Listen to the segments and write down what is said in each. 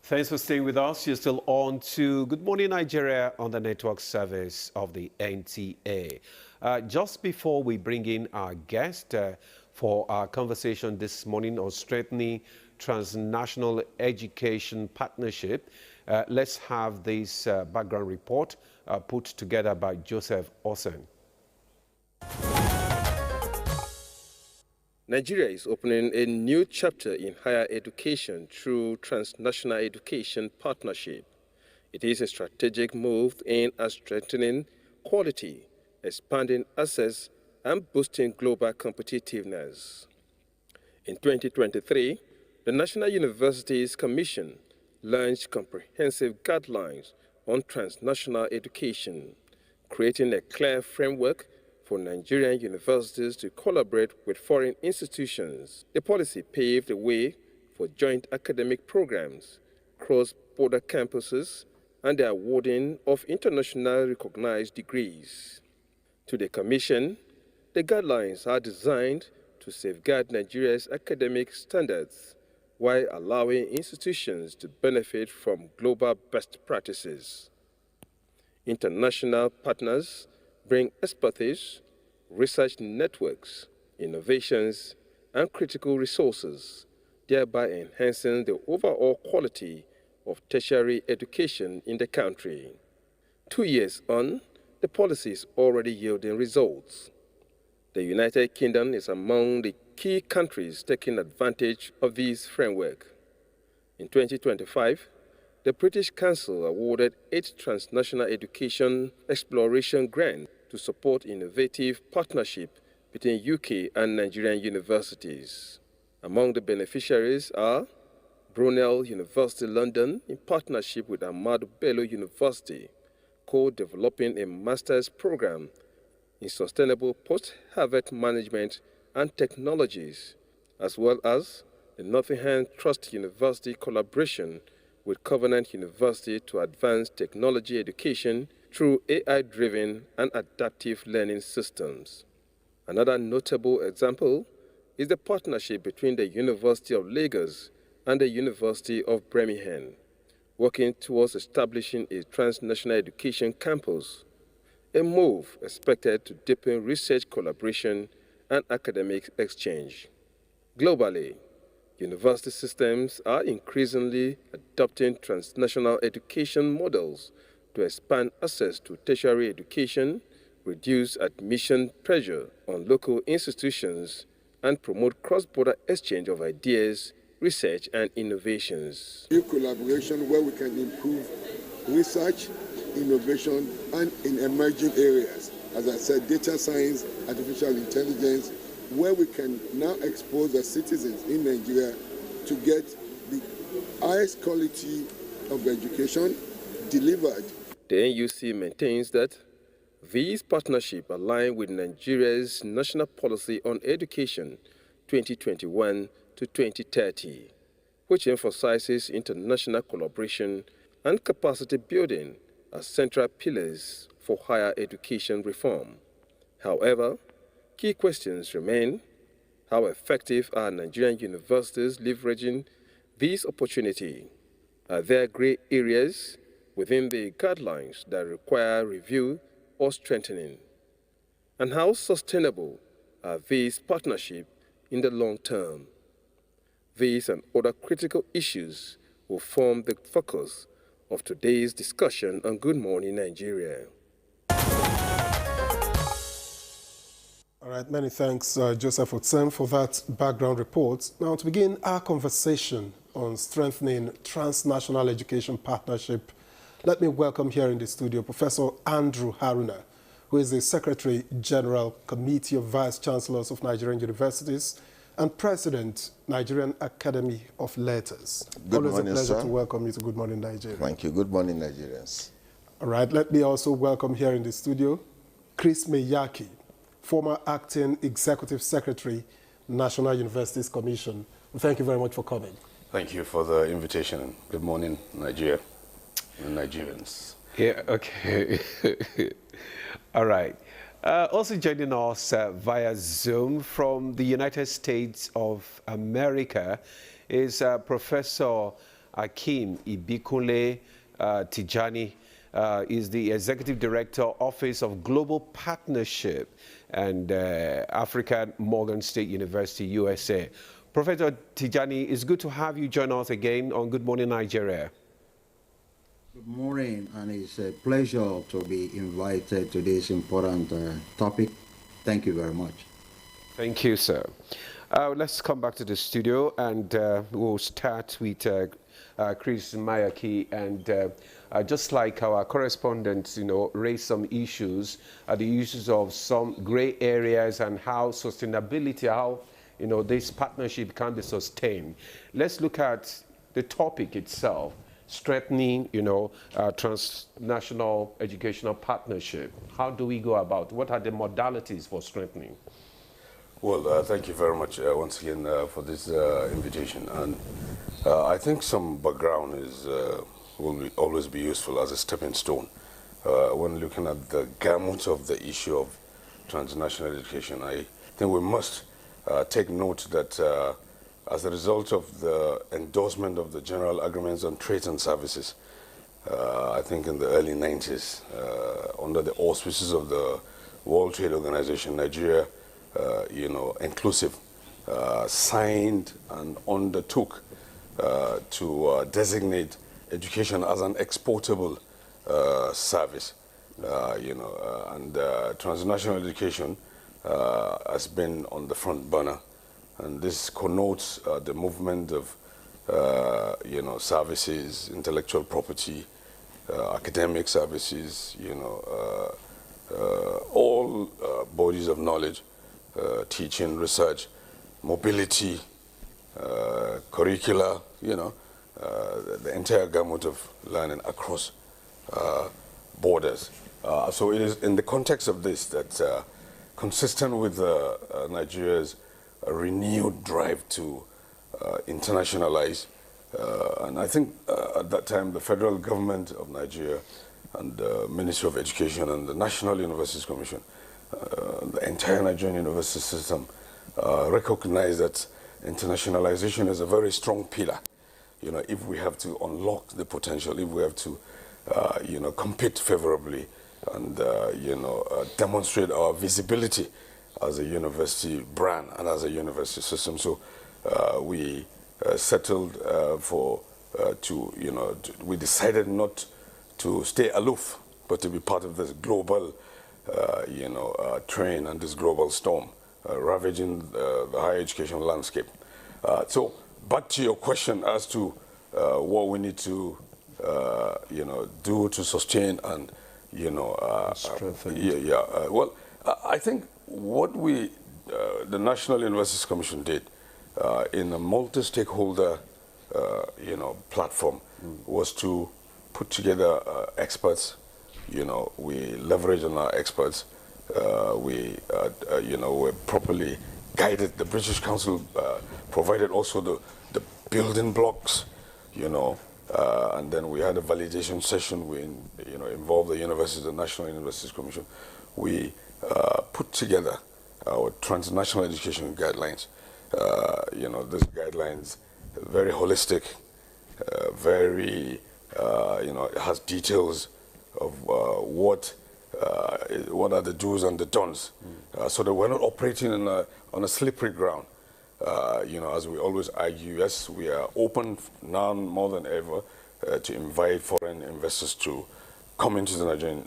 Thanks for staying with us. You're still on to Good Morning Nigeria on the network service of the NTA. Just before we bring in our guest for our conversation this morning on strengthening transnational education partnership, let's have this background report put together by Joseph Osen. Nigeria is opening a new chapter in higher education through Transnational Education Partnership. It is a strategic move aimed at strengthening quality, expanding access, and boosting global competitiveness. In 2023, the National Universities Commission launched comprehensive guidelines on transnational education, creating a clear framework for Nigerian universities to collaborate with foreign institutions. The policy paved the way for joint academic programs, cross-border campuses, and the awarding of internationally recognized degrees. To the Commission, the guidelines are designed to safeguard Nigeria's academic standards while allowing institutions to benefit from global best practices. International partners bring expertise, research networks, innovations, and critical resources, thereby enhancing the overall quality of tertiary education in the country. 2 years on, the policy is already yielding results. The United Kingdom is among the key countries taking advantage of this framework. In 2025, the British Council awarded 8 transnational education exploration grants to support innovative partnership between UK and Nigerian universities. Among the beneficiaries are Brunel University London in partnership with Ahmadu Bello University, co-developing a master's program in sustainable post-harvest management and technologies, as well as the Nottingham Trust University collaboration with Covenant University to advance technology education through AI-driven and adaptive learning systems. Another notable example is the partnership between the University of Lagos and the University of Birmingham, working towards establishing a transnational education campus, a move expected to deepen research collaboration and academic exchange. Globally, university systems are increasingly adopting transnational education models to expand access to tertiary education, reduce admission pressure on local institutions, and promote cross-border exchange of ideas, research, and innovations. New collaboration where we can improve research, innovation, and in emerging areas. As I said, data science, artificial intelligence, where we can now expose the citizens in Nigeria to get the highest quality of education delivered. The NUC maintains that these partnerships align with Nigeria's National Policy on Education 2021 to 2030, which emphasizes international collaboration and capacity building as central pillars for higher education reform. However, key questions remain: how effective are Nigerian universities leveraging this opportunity? Are there gray areas within the guidelines that require review or strengthening? And how sustainable are these partnerships in the long term? These and other critical issues will form the focus of today's discussion on Good Morning Nigeria. All right, many thanks, Joseph Otsem, for that background report. Now, to begin our conversation on strengthening transnational education partnership, let me welcome here in the studio Professor Andrew Haruna, who is the Secretary General Committee of Vice Chancellors of Nigerian Universities and President, Nigerian Academy of Letters. Good Always morning, a pleasure sir. to welcome you to Good Morning Nigeria. Thank you. Good morning, Nigerians. All right, let me also welcome here in the studio Chris Meyaki, former Acting Executive Secretary, National Universities Commission. Thank you very much for coming. Thank you for the invitation. Good morning, Nigeria and Nigerians. Yeah, okay. All right. Also joining us via Zoom from the United States of America is Professor Akeem Ibikunle Tijani is the Executive Director, Office of Global Partnership and African Morgan State University, USA. Professor Tijani, it's good to have you join us again on Good Morning Nigeria. Good morning, and it's a pleasure to be invited to this important topic. Thank you very much. Thank you, sir. Let's come back to the studio, and we'll start with Chris Mayaki. And just like our correspondents, raised some issues, the issues of some gray areas and how sustainability, how this partnership can be sustained. Let's look at the topic itself. Strengthening, transnational educational partnership. How do we go about? What are the modalities for strengthening? Well, thank you very much once again for this invitation. And I think some background will always be useful as a stepping stone when looking at the gamut of the issue of transnational education. I think we must take note that as a result of the endorsement of the General Agreements on Trade and Services, I think in the early 90s, under the auspices of the World Trade Organization, Nigeria, inclusive, signed and undertook to designate education as an exportable service, and transnational education has been on the front burner. And this connotes the movement of, services, intellectual property, academic services, all bodies of knowledge, teaching, research, mobility, curricula, the entire gamut of learning across borders. So it is in the context of this that, consistent with Nigeria's a renewed drive to internationalize. And I think at that time, the federal government of Nigeria and the Ministry of Education and the National Universities Commission, the entire Nigerian university system, recognized that internationalization is a very strong pillar. If we have to unlock the potential, if we have to, compete favorably and, demonstrate our visibility as a university brand and as a university system. So we settled we decided not to stay aloof, but to be part of this global, train and this global storm ravaging the higher education landscape. So back to your question as to what we need to, do to sustain and, strengthen. Well, I think what the National Universities Commission did in a multi-stakeholder, platform was to put together experts. We leveraged on our experts. We properly guided. The British Council provided also the building blocks, and then we had a validation session. We, involved the universities, the National Universities Commission. We put together our transnational education guidelines. These guidelines, very holistic, very, it has details of what are the do's and the don'ts, so that we're not operating on a slippery ground. As we always argue, yes, we are open now more than ever to invite foreign investors to come into the Nigerian,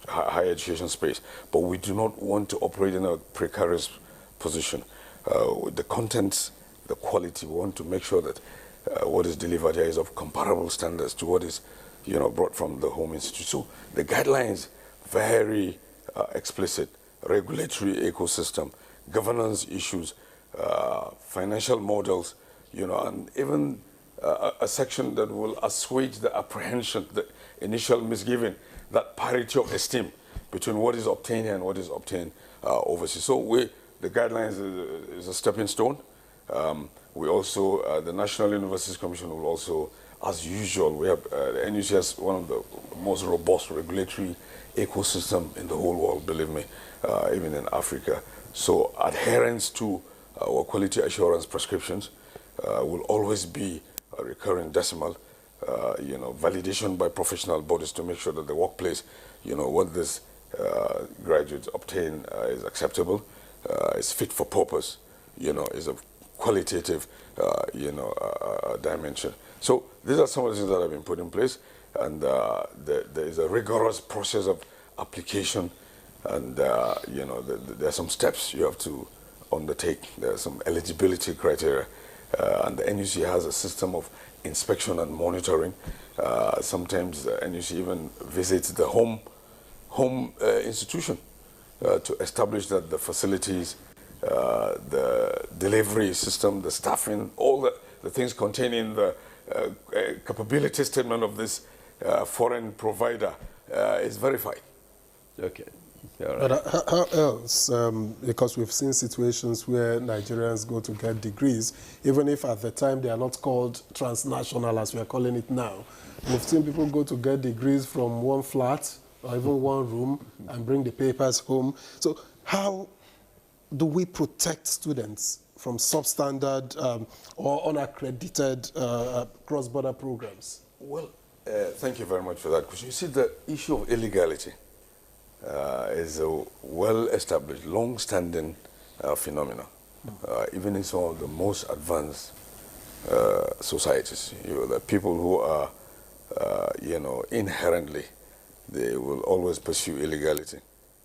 higher education space, but we do not want to operate in a precarious position. The contents, the quality, we want to make sure that what is delivered here is of comparable standards to what is, brought from the home institute. So the guidelines, very explicit, regulatory ecosystem, governance issues, financial models, and even a section that will assuage the apprehension, the initial misgiving, that parity of esteem between what is obtained here and what is obtained overseas. So the guidelines is a stepping stone. We also, the National Universities Commission will also, as usual, we have the NUC has one of the most robust regulatory ecosystem in the whole world, believe me, even in Africa. So adherence to our quality assurance prescriptions will always be a recurring decimal, validation by professional bodies to make sure that the workplace, what this graduates obtain is acceptable, is fit for purpose, is a qualitative, dimension. So these are some of the things that have been put in place, and there is a rigorous process of application, and there are some steps you have to undertake. There are some eligibility criteria, and the NUC has a system of inspection and monitoring. Sometimes the NUC even visits the home institution to establish that the facilities, the delivery system, the staffing, all the things contained in the capability statement of this foreign provider is verified. Okay. All right. But how else? Because we've seen situations where Nigerians go to get degrees, even if at the time they are not called transnational as we are calling it now. We've seen people go to get degrees from one flat or even one room and bring the papers home. So how do we protect students from substandard or unaccredited cross-border programs? Well, thank you very much for that question. You see, the issue of illegality is a well-established, long-standing phenomenon, even in some of the most advanced societies. The people who are, inherently, they will always pursue illegality.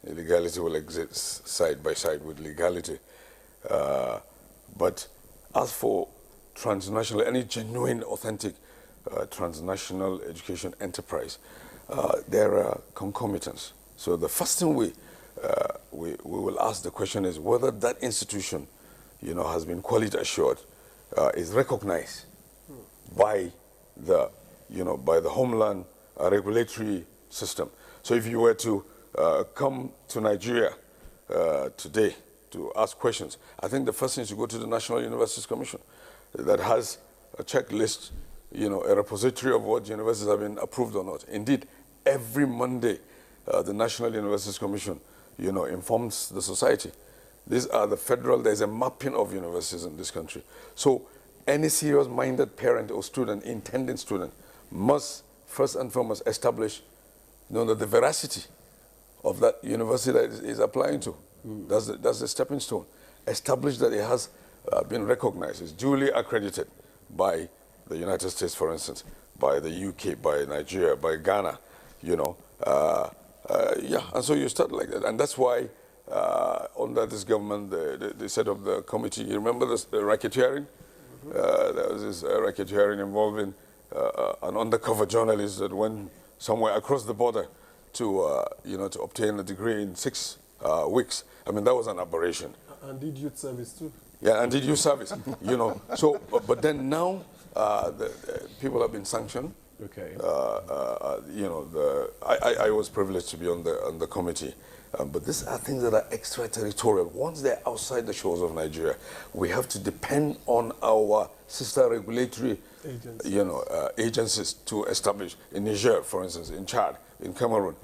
Illegality will exist side by side with legality. But as for transnational, any genuine, authentic transnational education enterprise, there are concomitants. So the first thing we will ask the question is whether that institution, has been quality assured, is recognized by the, by the homeland regulatory system. So if you were to come to Nigeria today to ask questions, I think the first thing is to go to the National Universities Commission that has a checklist, a repository of what universities have been approved or not. Indeed, every Monday, the National Universities Commission, informs the society. These are the federal, there's a mapping of universities in this country. So any serious-minded parent or student, intending student, must first and foremost establish the veracity of that university that is applying to. That's the stepping stone. Establish that it has been recognized, is duly accredited by the United States, for instance, by the UK, by Nigeria, by Ghana, and so you start like that. And that's why under this government, they set up the committee. You remember the racketeering? There was this racketeering involving an undercover journalist that went somewhere across the border to, to obtain a degree in 6 weeks. I mean, that was an aberration. And did youth service too? Yeah, and did youth service, So, but then now the people have been sanctioned. Okay. I was privileged to be on the committee, but these are things that are extraterritorial. Once they're outside the shores of Nigeria, we have to depend on our sister regulatory, agencies to establish. In Niger, for instance, in Chad, in Cameroon.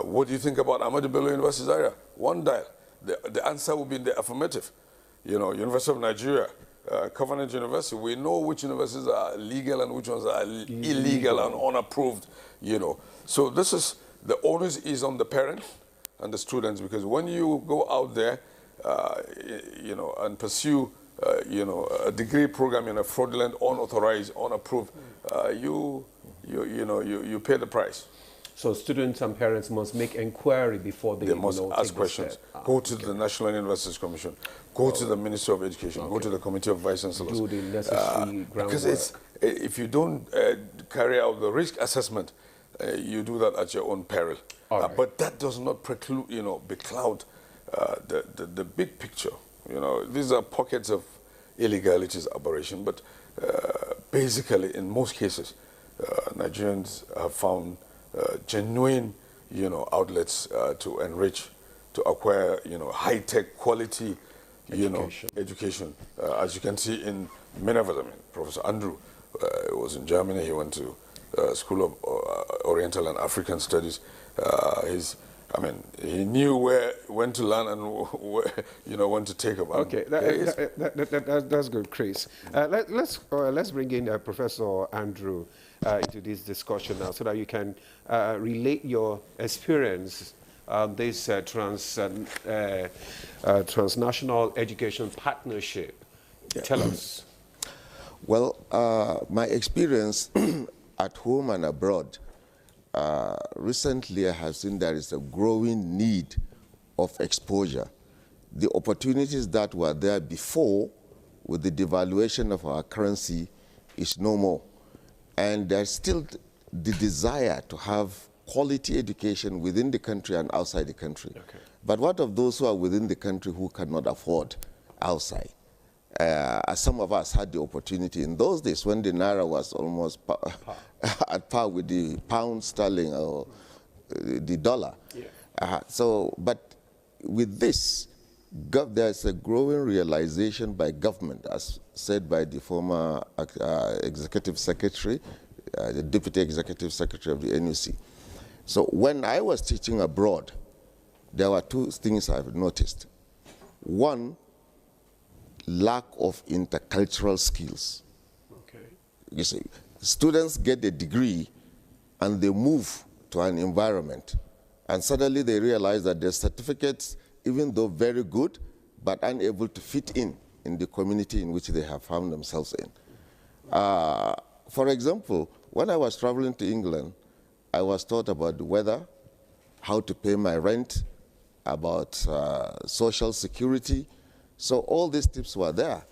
What do you think about Ahmadu Bello University Zaria? One dial. The answer will be in the affirmative. University of Nigeria, Covenant University, we know which universities are legal and which ones are illegal and unapproved, So this is, the onus is on the parent and the students, because when you go out there, and pursue, a degree program in a fraudulent, unauthorized, unapproved, you pay the price. So students and parents must make inquiry before they must ask questions. Go to the National Universities Commission. Go to the Ministry of Education. Go to the Committee of Vice Chancellors. Do the necessary groundwork. Because if you don't carry out the risk assessment, you do that at your own peril. Right. But that does not preclude, becloud the big picture. These are pockets of illegalities, aberration. But basically, in most cases, Nigerians have found genuine, outlets to enrich, to acquire, high-tech quality, education. As you can see in many of them, Professor Andrew was in Germany. He went to School of Oriental and African Studies. He's I mean, he knew when to land and when to take up. Okay, that's good, Chris. Let's bring in Professor Andrew into this discussion now, so that you can relate your experience on this transnational education partnership. Tell us. Well, my experience at home and abroad, recently I have seen there is a growing need of exposure. The opportunities that were there before with the devaluation of our currency is no more. And there's still the desire to have quality education within the country and outside the country. Okay. But what of those who are within the country who cannot afford outside? As some of us had the opportunity in those days when the naira was almost at par with the pound sterling or the dollar. Yeah. But with this, there's a growing realization by government, as said by the former executive secretary, the deputy executive secretary of the NUC. So when I was teaching abroad, there were two things I've noticed. One, lack of intercultural skills. Okay. You see, students get a degree and they move to an environment, and suddenly they realize that their certificates, even though very good, but unable to fit in the community in which they have found themselves in. For example, when I was traveling to England, I was taught about the weather, how to pay my rent, about social security. So all these tips were there.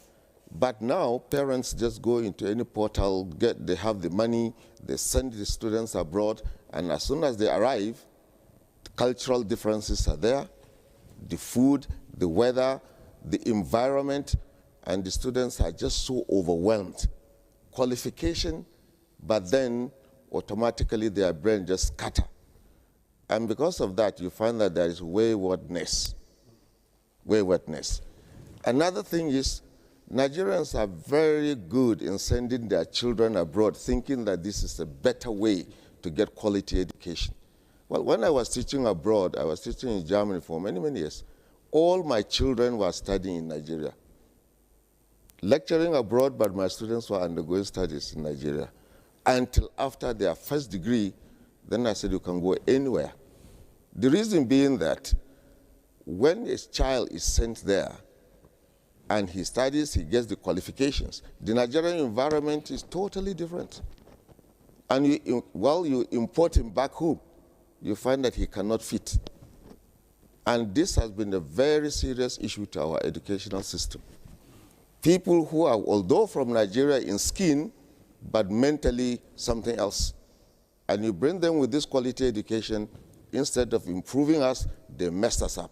But now parents just go into any portal, they have the money, they send the students abroad, and as soon as they arrive, the cultural differences are there, the food, the weather, the environment, and the students are just so overwhelmed. Qualification, but then automatically their brain just scatter. And because of that, you find that there is waywardness. Another thing is, Nigerians are very good in sending their children abroad, thinking that this is a better way to get quality education. Well, when I was teaching abroad, I was teaching in Germany for many, many years. All my children were studying in Nigeria. Lecturing abroad, but my students were undergoing studies in Nigeria. Until after their first degree, then I said, you can go anywhere. The reason being that when a child is sent there and he studies, he gets the qualifications, the Nigerian environment is totally different. And you import him back home, you find that he cannot fit. And this has been a very serious issue to our educational system. People who are, although from Nigeria in skin, but mentally something else. And you bring them with this quality education, instead of improving us, they mess us up.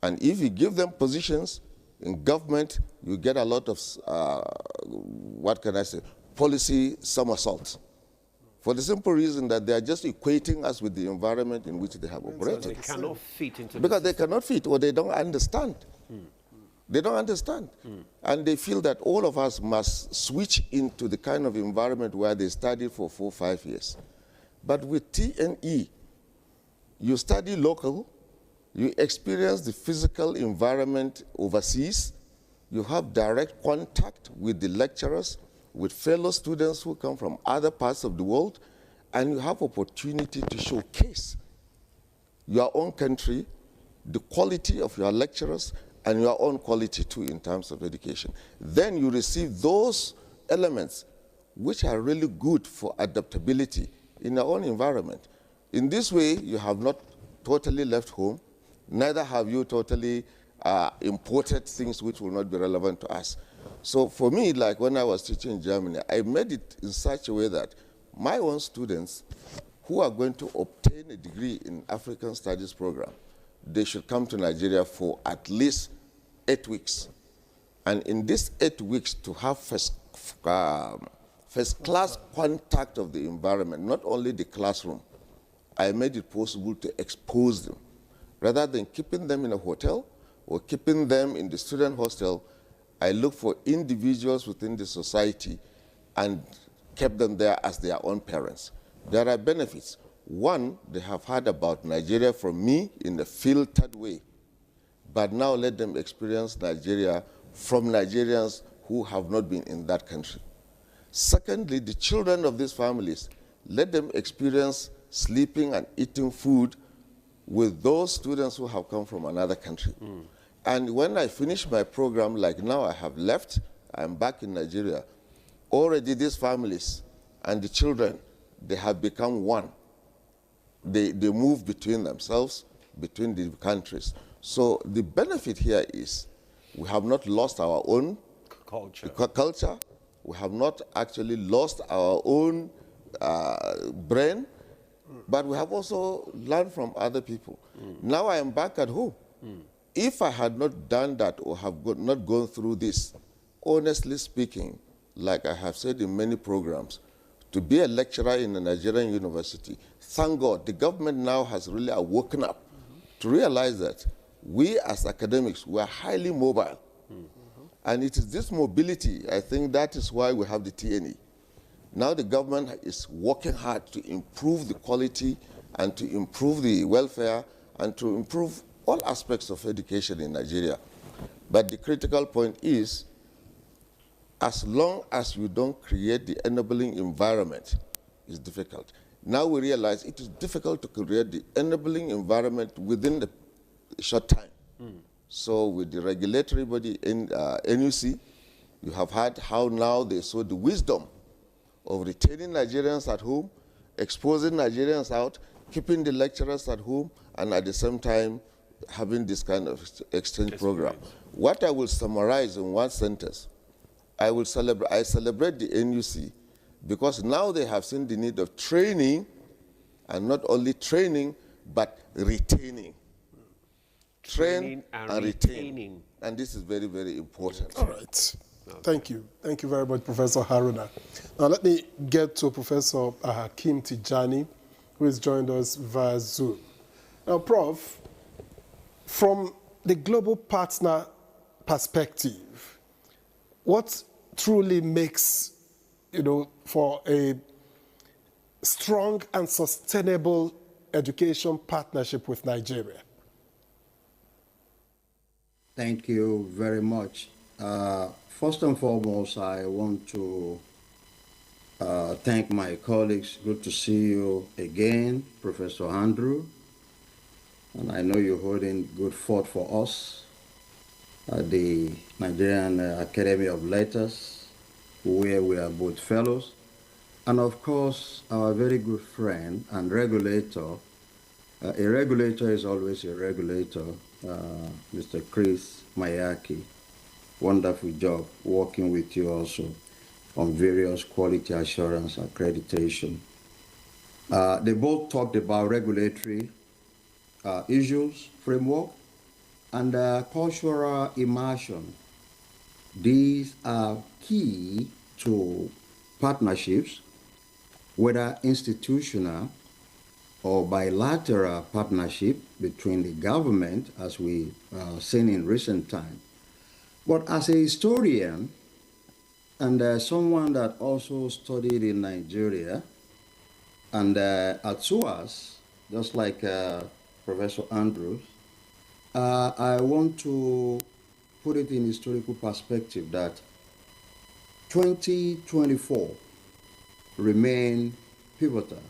And if you give them positions in government, you get a lot of, policy somersaults. For the simple reason that they are just equating us with the environment in which they have operated. So they cannot fit into because they cannot fit, or they don't understand. They don't understand. And they feel that all of us must switch into the kind of environment where they studied for 4 or 5 years. But with TNE, you study local, you experience the physical environment overseas, you have direct contact with the lecturers, with fellow students who come from other parts of the world, and you have opportunity to showcase your own country, the quality of your lecturers, and your own quality too in terms of education. Then you receive those elements which are really good for adaptability in your own environment. In this way, you have not totally left home, neither have you totally imported things which will not be relevant to us. So for me, like when I was teaching in Germany, I made it in such a way that my own students who are going to obtain a degree in African Studies program, they should come to Nigeria for at least 8 weeks. And in these 8 weeks, to have first-class contact of the environment, not only the classroom, I made it possible to expose them. Rather than keeping them in a hotel or keeping them in the student hostel, I look for individuals within the society and kept them there as their own parents. There are benefits. one, they have heard about Nigeria from me in a filtered way, but now let them experience Nigeria from Nigerians who have not been in that country. Secondly, the children of these families, let them experience sleeping and eating food with those students who have come from another country. And when I finish my program, like now I have left, I'm back in Nigeria, already these families and the children, they have become one. They move between themselves, between the countries. So the benefit here is we have not lost our own culture. We have not actually lost our own brain, but we have also learned from other people. Now I am back at home. If I had not done that or have not gone through this, honestly speaking, like I have said in many programs, to be a lecturer in a Nigerian university, thank God, the government now has really awoken up to realize that we as academics, we are highly mobile. And it is this mobility, I think that is why we have the TNE. Now the government is working hard to improve the quality and to improve the welfare and to improve all aspects of education in Nigeria. But the critical point is, as long as you don't create the enabling environment, it's difficult. Now we realize it is difficult to create the enabling environment within the short time. So with the regulatory body in NUC, you have heard how now they saw the wisdom of retaining Nigerians at home, exposing Nigerians out, keeping the lecturers at home, and at the same time having this kind of exchange program. What I will summarize in one sentence, I celebrate the NUC because now they have seen the need of training, and not only training, but retaining. Train and retain. And this is very, very important. All right. Thank you. Thank you very much, Professor Haruna. Now let me get to Professor Hakim Tijani, who has joined us via Zoom. Now, Prof, from the global partner perspective, what truly makes, for a strong and sustainable education partnership with Nigeria? Thank you very much. First and foremost, I want to thank my colleagues. Good to see you again, Professor Andrew. And I know you're holding good fort for us at the Nigerian Academy of Letters, where we are both fellows. And of course, our very good friend and regulator. A regulator is always a regulator, Mr. Chris Mayaki. Wonderful job working with you also on various quality assurance accreditation. They both talked about regulatory issues, framework, and cultural immersion. These are key to partnerships, whether institutional or bilateral partnership between the government, as we've seen in recent times. But as a historian and someone that also studied in Nigeria and at SUAS, just like Professor Andrews, I want to put it in historical perspective that 2024 remain pivotal.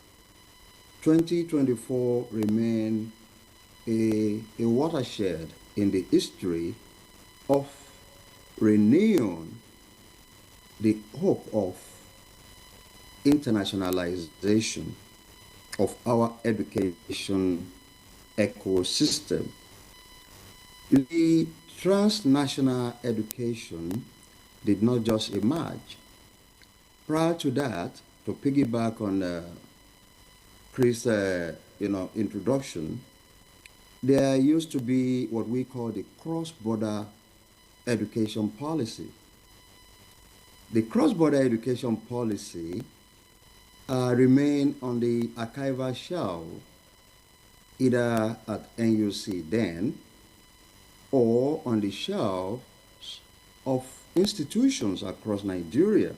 2024 remain a watershed in the history of renewing the hope of internationalization of our education ecosystem. The transnational education did not just emerge. Prior to that, to piggyback on Chris' introduction, there used to be what we call the cross-border education policy. The cross-border education policy remained on the archival shelf, either at NUC then or on the shelves of institutions across Nigeria.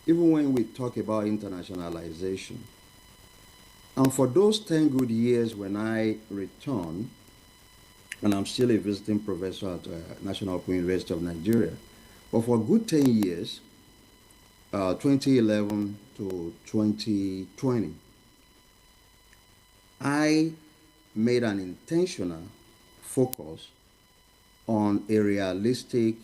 Even when we talk about internationalization, And for those 10 good years when I returned, and I'm still a visiting professor at National Open University of Nigeria, but for a good 10 years, 2011 to 2020, I made an intentional focus on a realistic,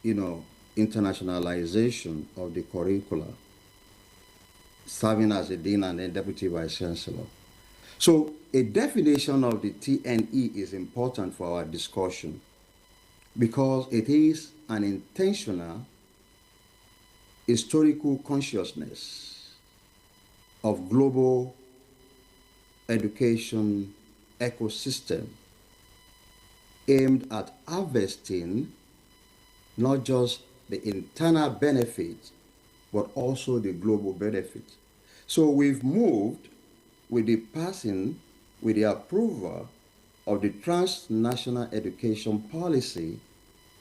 internationalization of the curricula, serving as a dean and then deputy vice chancellor. So a definition of the TNE is important for our discussion because it is an intentional historical consciousness of global education ecosystem aimed at harvesting not just the internal benefit, but also the global benefit. So we've moved with the passing, with the approval of the Transnational Education Policy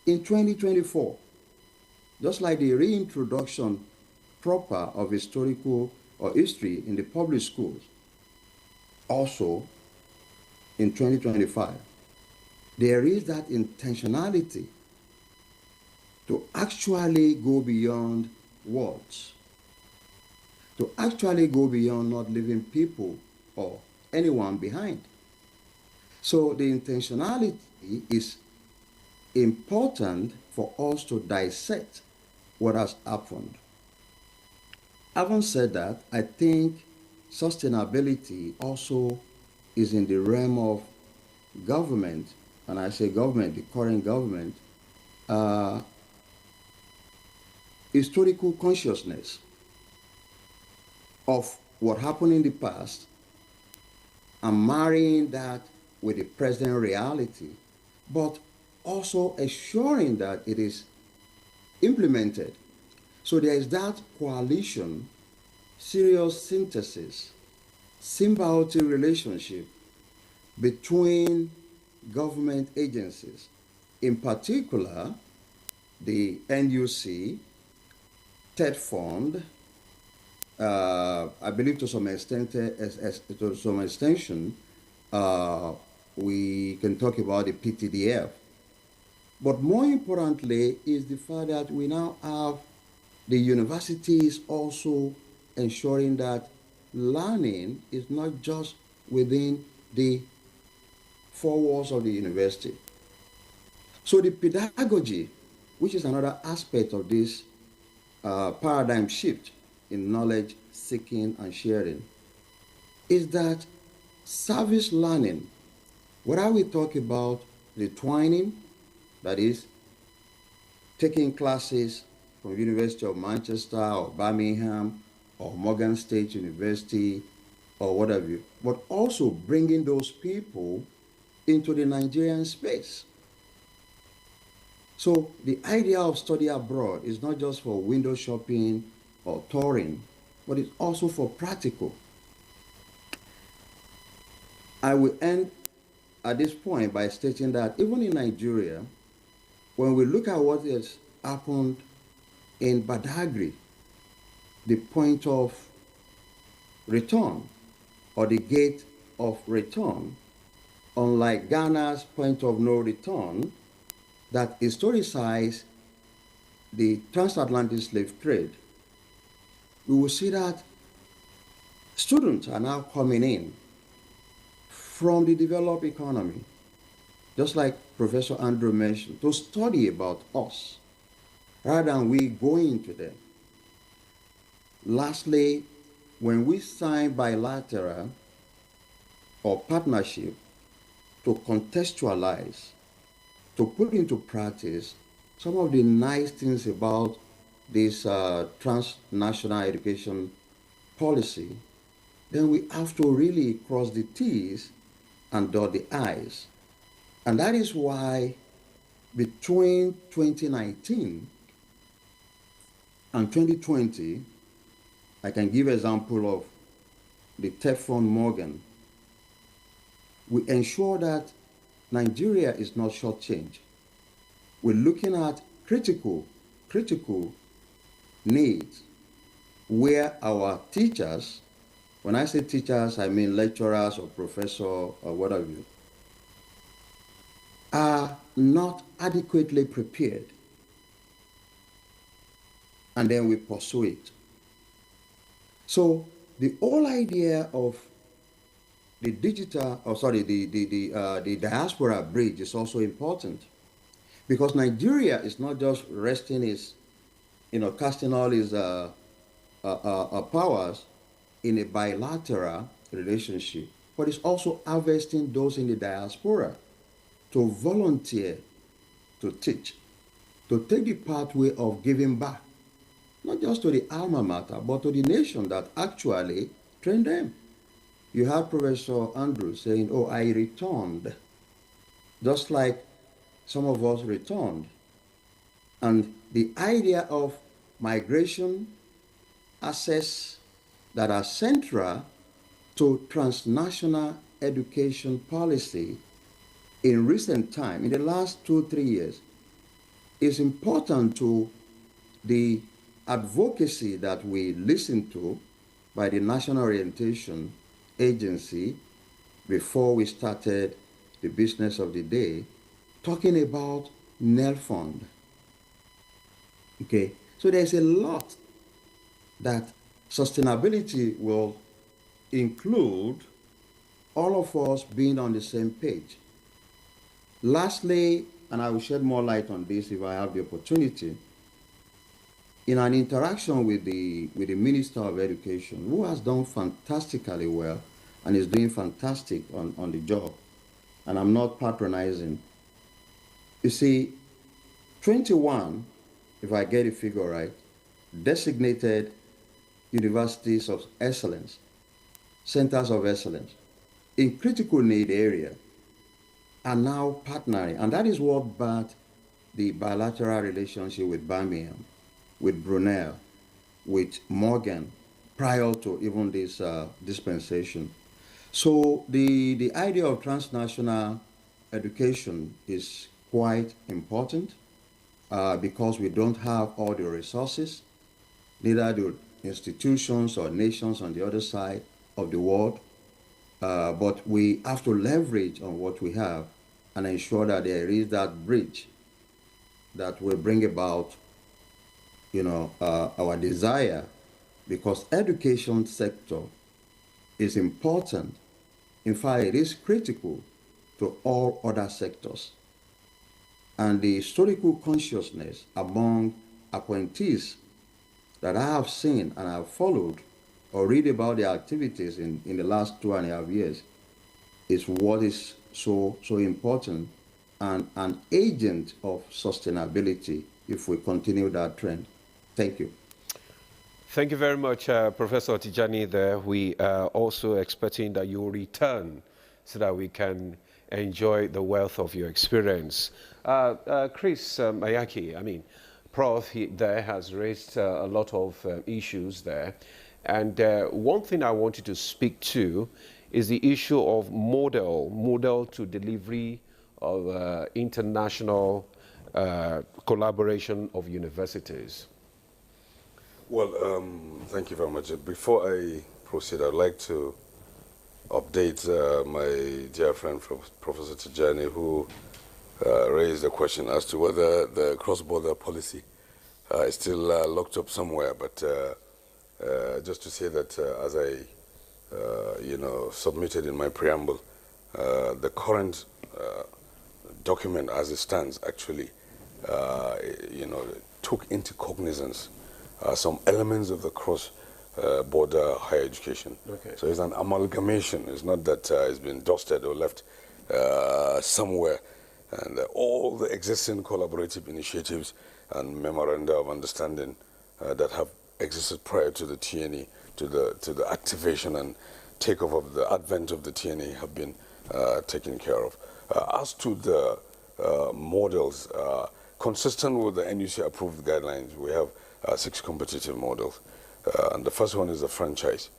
in 2024, just like the reintroduction proper of historical or history in the public schools, also in 2025. There is that intentionality to actually go beyond words, to actually go beyond not leaving people or anyone behind. So the intentionality is important for us to dissect what has happened. Having said that, I think sustainability also is in the realm of government, and I say government, the current government, historical consciousness of what happened in the past and marrying that with the present reality, but also assuring that it is implemented. So there is that coalition, serious synthesis, symbiotic relationship between government agencies, in particular the NUC, TED Fund, I believe to some extent, we can talk about the PTDF. But more importantly is the fact that we now have the universities also ensuring that learning is not just within the four walls of the university. So the pedagogy, which is another aspect of this paradigm shift in knowledge seeking and sharing, is that service learning, whether we talk about the twining, that is taking classes from University of Manchester or Birmingham or Morgan State University or whatever, but also bringing those people into the Nigerian space. So the idea of study abroad is not just for window shopping or touring, but it's also for practical. I will end at this point by stating that even in Nigeria, when we look at what has happened in Badagry, the point of return or the gate of return, unlike Ghana's point of no return, that historicize the transatlantic slave trade, we will see that students are now coming in from the developed economy, just like Professor Andrew mentioned, to study about us, rather than we going to them. Lastly, when we sign bilateral or partnership to contextualize, to put into practice some of the nice things about this transnational education policy, then we have to really cross the T's and dot the I's. And that is why between 2019 and 2020, I can give example of the TED Fund Morgan. We ensure that Nigeria is not shortchanged. We're looking at critical needs where our teachers When I say teachers, I mean lecturers or professor or whatever, are not adequately prepared. And then we pursue it. So the whole idea of the digital, or sorry, the diaspora bridge is also important, because Nigeria is not just resting its, casting all its powers in a bilateral relationship, but it's also harvesting those in the diaspora to volunteer to teach, to take the pathway of giving back, not just to the alma mater, but to the nation that actually trained them. You have Professor Andrews saying, oh, I returned, just like some of us returned. And the idea of migration, access that are central to transnational education policy in recent time, in the last 2-3 years, is important to the advocacy that we listen to by the National Orientation Agency before we started the business of the day, talking about NEL Fund. Okay, so there's a lot that sustainability will include all of us being on the same page. Lastly, and I will shed more light on this if I have the opportunity, in an interaction with the Minister of Education, who has done fantastically well and is doing fantastic on the job, and I'm not patronizing. You see, 21, if I get the figure right, designated universities of excellence, centers of excellence, in critical need area, are now partnering. And that is what birthed the bilateral relationship with Birmingham, with Brunel, with Morgan, prior to even this dispensation. So the idea of transnational education is quite important because we don't have all the resources, neither the institutions or nations on the other side of the world, but we have to leverage on what we have and ensure that there is that bridge that will bring about, our desire, because education sector is important. In fact, it is critical to all other sectors. And the historical consciousness among appointees that I have seen and I have followed or read about their activities in the last 2.5 years is what is so important, and an agent of sustainability if we continue that trend. Thank you. Thank you very much, Professor Tijani there. We are also expecting that you will return so that we can enjoy the wealth of your experience. Chris Mayaki, Prof there has raised a lot of issues there. And one thing I wanted to speak to is the issue of model to delivery of international collaboration of universities. Well, thank you very much. Before I proceed, I'd like to update my dear friend, Professor Tijani, who raised the question as to whether the cross-border policy is still locked up somewhere. But just to say that, as I, submitted in my preamble, the current document as it stands actually, took into cognizance some elements of the cross-border higher education. Okay. So it's an amalgamation. It's not that it's been dusted or left somewhere. And all the existing collaborative initiatives and memoranda of understanding that have existed prior to the TNE, to the activation and takeoff of the advent of the TNE have been taken care of. As to the models, consistent with the NUC approved guidelines, we have 6 competitive models, and the first one is the franchise.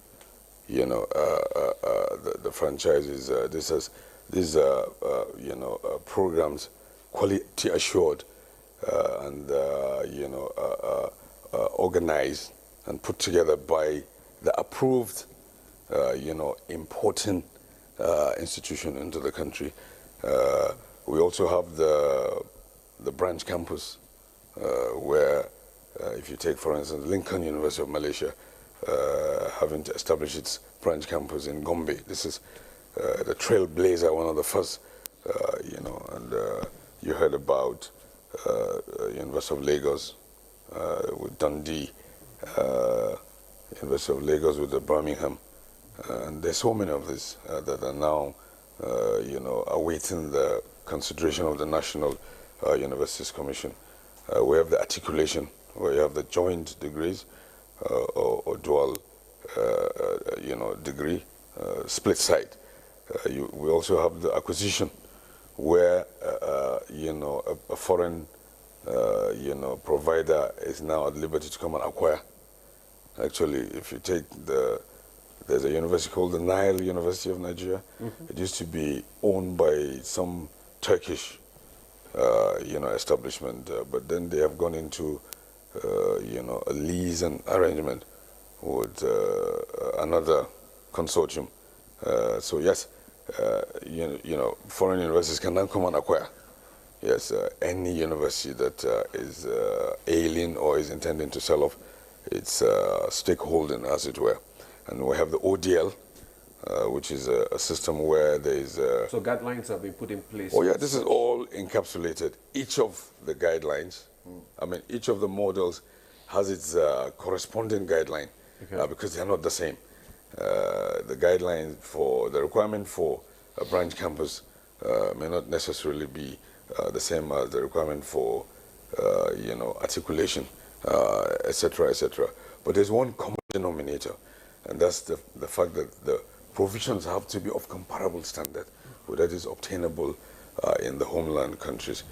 The franchise is these programs, quality assured, and organized and put together by the approved important institution into the country. We also have the branch campus, where, if you take, for instance, Lincoln University of Malaysia, having to establish its branch campus in Gombe. This is the trailblazer, one of the first, and you heard about University of Lagos with Dundee, University of Lagos with the Birmingham, and there's so many of these that are now, awaiting the consideration of the National Universities Commission. We have the articulation, where you have the joint degrees or dual, degree, split site. We also have the acquisition, where a foreign provider is now at liberty to come and acquire. Actually, if you take there's a university called the Nile University of Nigeria. It used to be owned by some Turkish establishment, but then they have gone into a lease and arrangement with another consortium. So yes, foreign universities can now come and acquire. Yes, any university that is ailing or is intending to sell off its stakeholding, as it were. And we have the ODL, which is a system where there is... So guidelines have been put in place? Oh yeah, this is all encapsulated. Each of the guidelines, each of the models has its corresponding guideline, because they are not the same. The guideline for the requirement for a branch campus may not necessarily be the same as the requirement for articulation, etc., etc. But there's one common denominator, and that's the fact that the provisions have to be of comparable standard, that is obtainable in the homeland countries,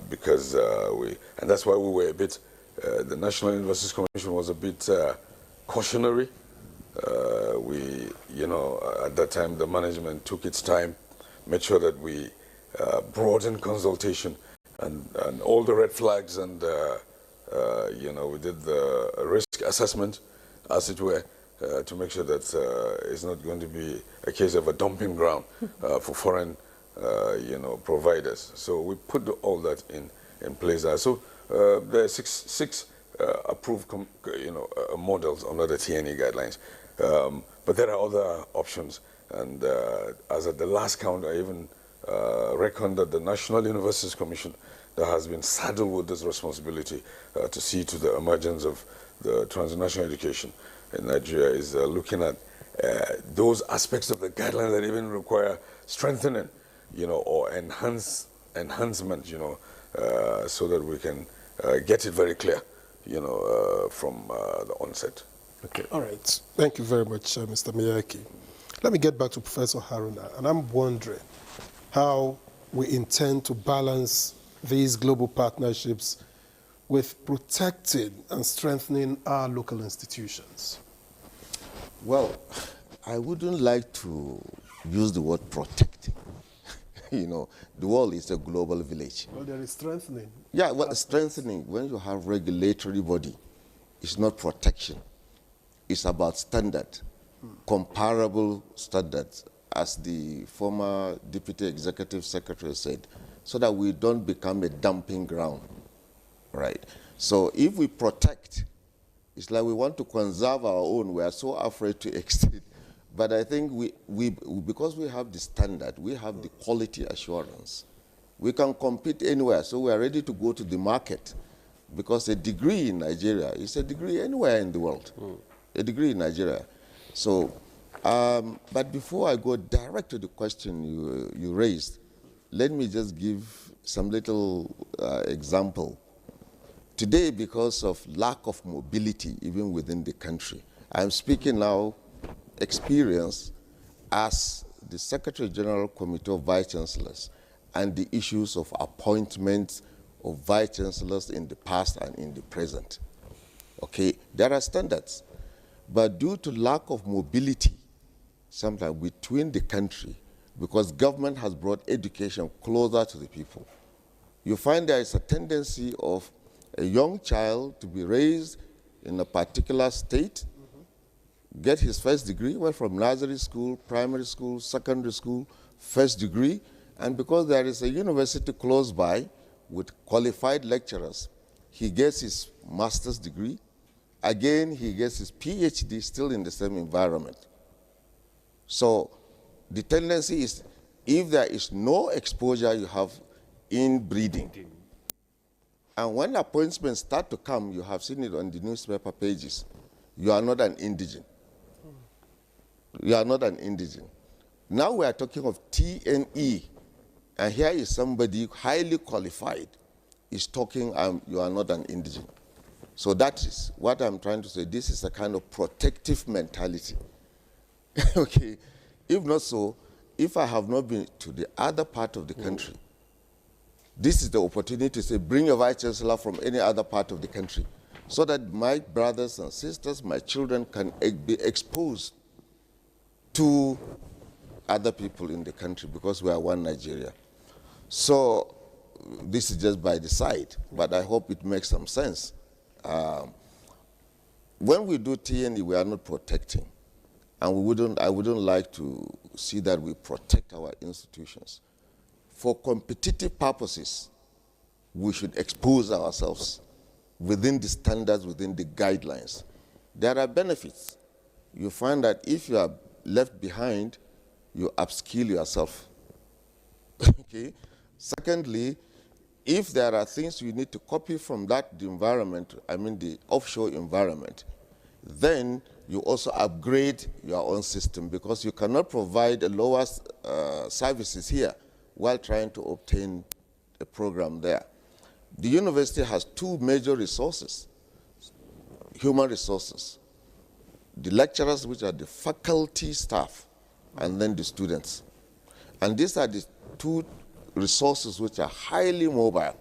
because and that's why we were a bit. The National Universities Commission was a bit cautionary. At that time, the management took its time, made sure that we broadened consultation and all the red flags, and we did the risk assessment, as it were, to make sure that it's not going to be a case of a dumping ground for foreign, providers. So we put all that in place there. So there are six approved, models under the TNE guidelines. But there are other options, and as at the last count, I even reckoned that the National Universities Commission, that has been saddled with this responsibility to see to the emergence of the transnational education in Nigeria, is looking at those aspects of the guidelines that even require strengthening, or enhancement, so that we can get it very clear, from the onset. Okay. All right. Thank you very much, Mr. Miyake. Let me get back to Professor Haruna, and I'm wondering how we intend to balance these global partnerships with protecting and strengthening our local institutions. Well, I wouldn't like to use the word protecting. The world is a global village. Well, there is strengthening. Yeah, well, strengthening, when you have regulatory body, it's not protection. It's about standard, comparable standards, as the former Deputy Executive Secretary said, so that we don't become a dumping ground, right? So if we protect, it's like we want to conserve our own. We are so afraid to exceed. But I think because we have the standard, we have the quality assurance, we can compete anywhere. So we are ready to go to the market, because a degree in Nigeria is a degree anywhere in the world, a degree in Nigeria. So, but before I go direct to the question you raised, let me just give some little example. Today, because of lack of mobility even within the country, I'm speaking now experience as the Secretary General Committee of Vice Chancellors, and the issues of appointments of Vice Chancellors in the past and in the present. Okay, there are standards, but due to lack of mobility, sometimes between the country, because government has brought education closer to the people, you find there is a tendency of a young child to be raised in a particular state, get his first degree, well, from nursery school, primary school, secondary school, first degree, and because there is a university close by with qualified lecturers, he gets his master's degree. Again, he gets his PhD still in the same environment. So the tendency is, if there is no exposure you have in breeding, and when appointments start to come, you have seen it on the newspaper pages, you are not an indigent. You are not an indigent. Now we are talking of TNE, and here is somebody highly qualified is talking, you are not an indigent. So that is what I'm trying to say. This is a kind of protective mentality. Okay, if not so, if I have not been to the other part of the country, this is the opportunity to say, bring a vice chancellor from any other part of the country, so that my brothers and sisters, my children can be exposed to other people in the country, because we are one Nigeria. So this is just by the side, but I hope it makes some sense. When we do TNE, we are not protecting. And I wouldn't like to see that we protect our institutions. For competitive purposes, we should expose ourselves within the standards, within the guidelines. There are benefits. You find that if you are left behind, you upskill yourself. Okay? Secondly, if there are things you need to copy from the environment, I mean the offshore environment, then you also upgrade your own system, because you cannot provide the lowest services here while trying to obtain a program there. The university has two major resources, human resources. The lecturers, which are the faculty staff, and then the students. And these are the two resources which are highly mobile.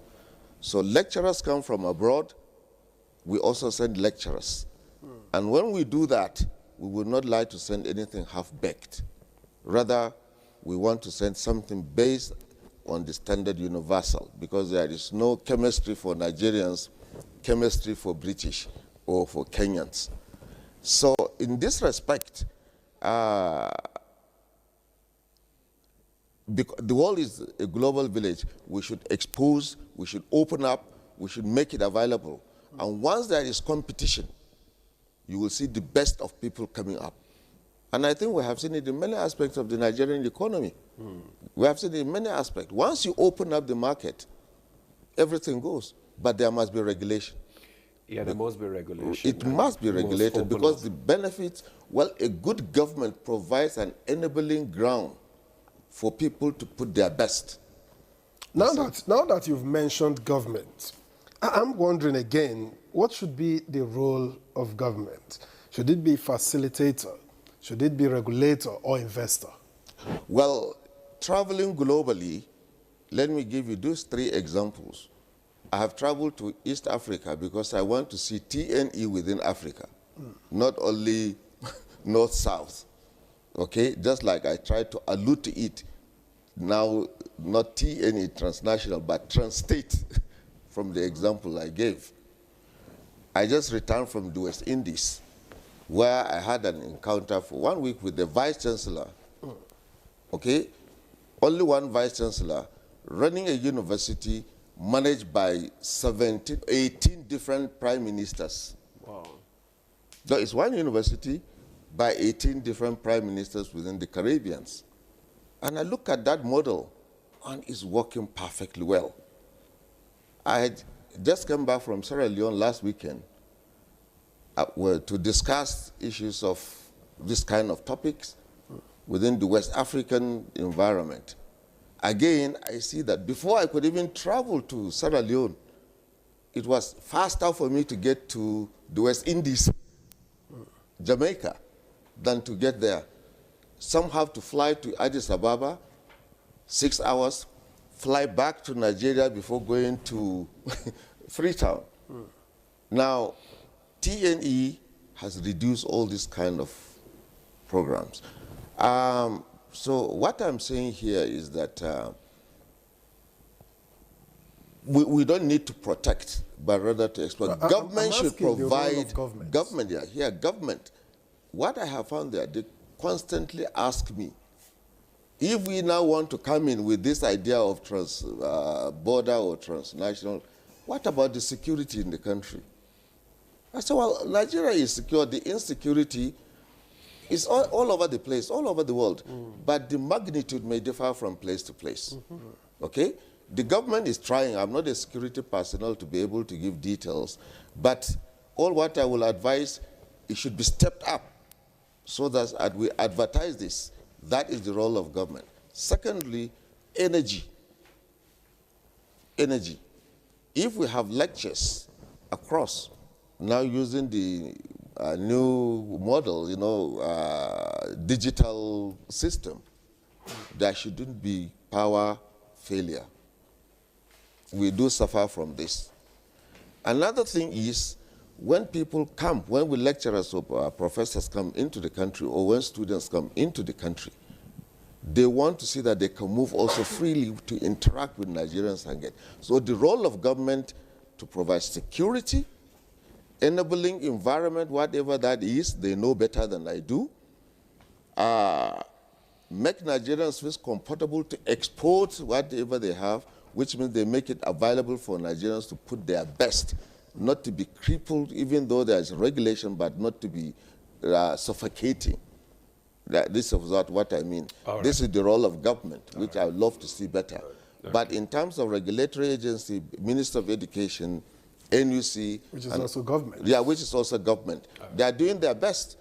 So lecturers come from abroad, we also send lecturers. And when we do that, we would not like to send anything half-baked. Rather, we want to send something based on the standard universal, because there is no chemistry for Nigerians, chemistry for British or for Kenyans. So in this respect, the world is a global village. We should expose, we should open up, we should make it available. And once there is competition, you will see the best of people coming up. And I think we have seen it in many aspects of the Nigerian economy. We have seen it in many aspects. Once you open up the market, everything goes. But there must be regulation. Yeah, there must be regulation. It must be regulated, because the benefits, well, a good government provides an enabling ground for people to put their best. Now that you've mentioned government, I'm wondering again, what should be the role of government? Should it be facilitator? Should it be regulator or investor? Well, traveling globally, let me give you those three examples. I have traveled to East Africa because I want to see TNE within Africa, not only north-south. Okay, just like I tried to allude to it, now not TNE transnational, but trans-state, from the example I gave. I just returned from the West Indies, where I had an encounter for 1 week with the Vice Chancellor. Okay, only one Vice Chancellor running a university managed by 18 different prime ministers. Wow. So it's one university by 18 different prime ministers within the Caribbean. And I look at that model, and it's working perfectly well. I had just come back from Sierra Leone last weekend to discuss issues of this kind of topics within the West African environment. Again, I see that before I could even travel to Sierra Leone, it was faster for me to get to the West Indies, Jamaica, than to get there. Some have to fly to Addis Ababa, 6 hours, fly back to Nigeria before going to Freetown. Now, TNE has reduced all these kind of programs. So what I'm saying here is that we don't need to protect, but rather to exploit. Government should provide, government what I have found there, they constantly ask me, if we now want to come in with this idea of border or transnational, what about the security in the country? I said, well, Nigeria is secure. The insecurity is all over the place, all over the world. But the magnitude may differ from place to place. Okay? The government is trying. I'm not a security personnel to be able to give details. But all what I will advise, it should be stepped up so that we advertise this. That is the role of government. Secondly, energy. Energy. If we have lectures across, now using the new model, digital system, there shouldn't be power failure. We do suffer from this. Another thing is, when people come, when we lecturers or professors come into the country, or when students come into the country, they want to see that they can move also freely to interact with Nigerians and get. So the role of government to provide security, enabling environment, whatever that is, they know better than I do. Make Nigerians feel comfortable to export whatever they have, which means they make it available for Nigerians to put their best, not to be crippled, even though there's regulation, but not to be suffocating. This is what I mean. Right. This is the role of government, which I would love to see better. Okay. But in terms of regulatory agency, Minister of Education, NUC. Which is also government. Yeah, which is also government. They are doing their best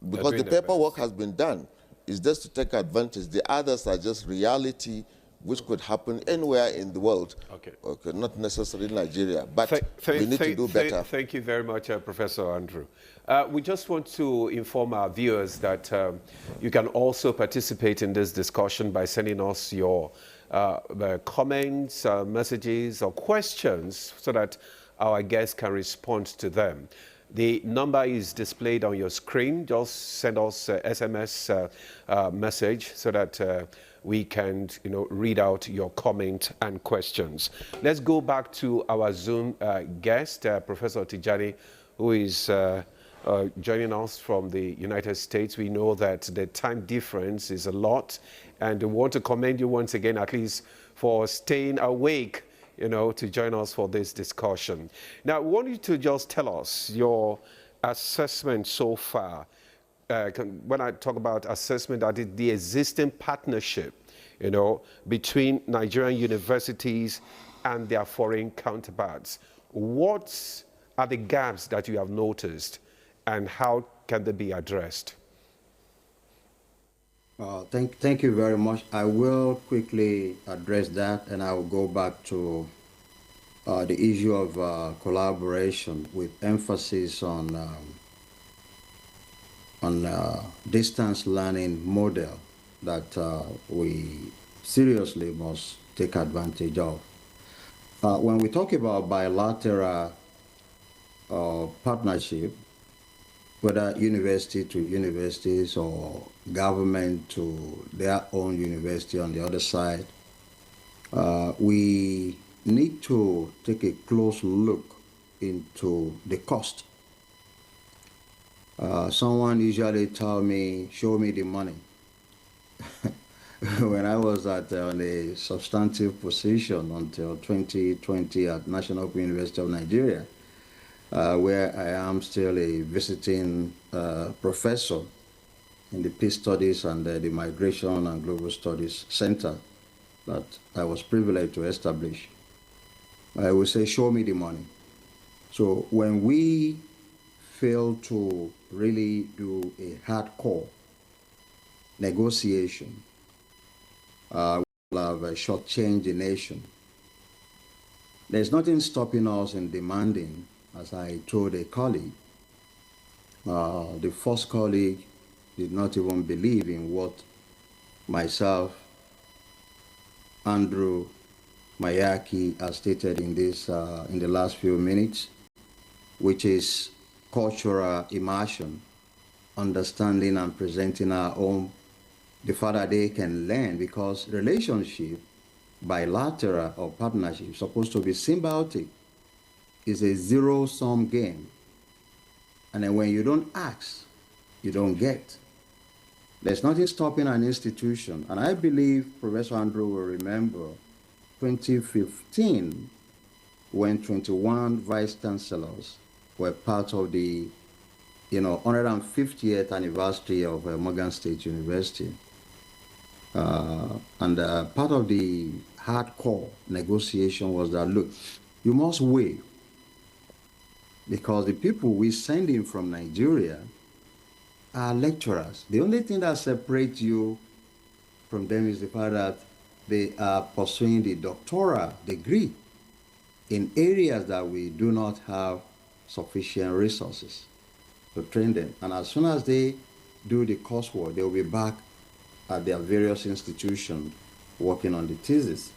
because the paperwork has been done. It's just to take advantage. The others are just reality, which could happen anywhere in the world. Okay. Okay, not necessarily Nigeria, but we need to do better. Thank you very much, Professor Andrew. We just want to inform our viewers that you can also participate in this discussion by sending us your comments, messages, or questions so that our guests can respond to them. The number is displayed on your screen. Just send us an SMS message so that we can read out your comment and questions. Let's go back to our Zoom guest, Professor Tijani, who is joining us from the United States. We know that the time difference is a lot, and we want to commend you once again, at least for staying awake, to join us for this discussion. Now, I want you to just tell us your assessment so far. When I talk about assessment, that is the existing partnership, between Nigerian universities and their foreign counterparts. What are the gaps that you have noticed, and how can they be addressed? Thank you very much. I will quickly address that, and I will go back to the issue of collaboration with emphasis on distance learning model that we seriously must take advantage of. When we talk about bilateral partnership, whether university to universities or government to their own university on the other side, we need to take a close look into the cost. Someone usually tell me, show me the money. When I was on a substantive position until 2020 at National Open University of Nigeria, where I am still a visiting professor in the Peace Studies and the Migration and Global Studies Center that I was privileged to establish. I would say, show me the money. So when we fail to really do a hardcore negotiation, we will have shortchanged the nation. There's nothing stopping us in demanding, as I told a colleague. The first colleague did not even believe in what myself, Andrew, Mayaki has stated in this in the last few minutes, which is cultural immersion, understanding and presenting our own, the further they can learn, because relationship, bilateral or partnership, is supposed to be symbiotic. It's a zero-sum game. And then when you don't ask, you don't get. There's nothing stopping an institution, and I believe Professor Andrew will remember 2015 when 21 vice chancellors were part of the 150th anniversary of Morgan State University. And part of the hardcore negotiation was that, look, you must waive, because the people we send in from Nigeria are lecturers. The only thing that separates you from them is the fact that they are pursuing the doctoral degree in areas that we do not have sufficient resources to train them. And as soon as they do the coursework, they will be back at their various institutions working on the thesis.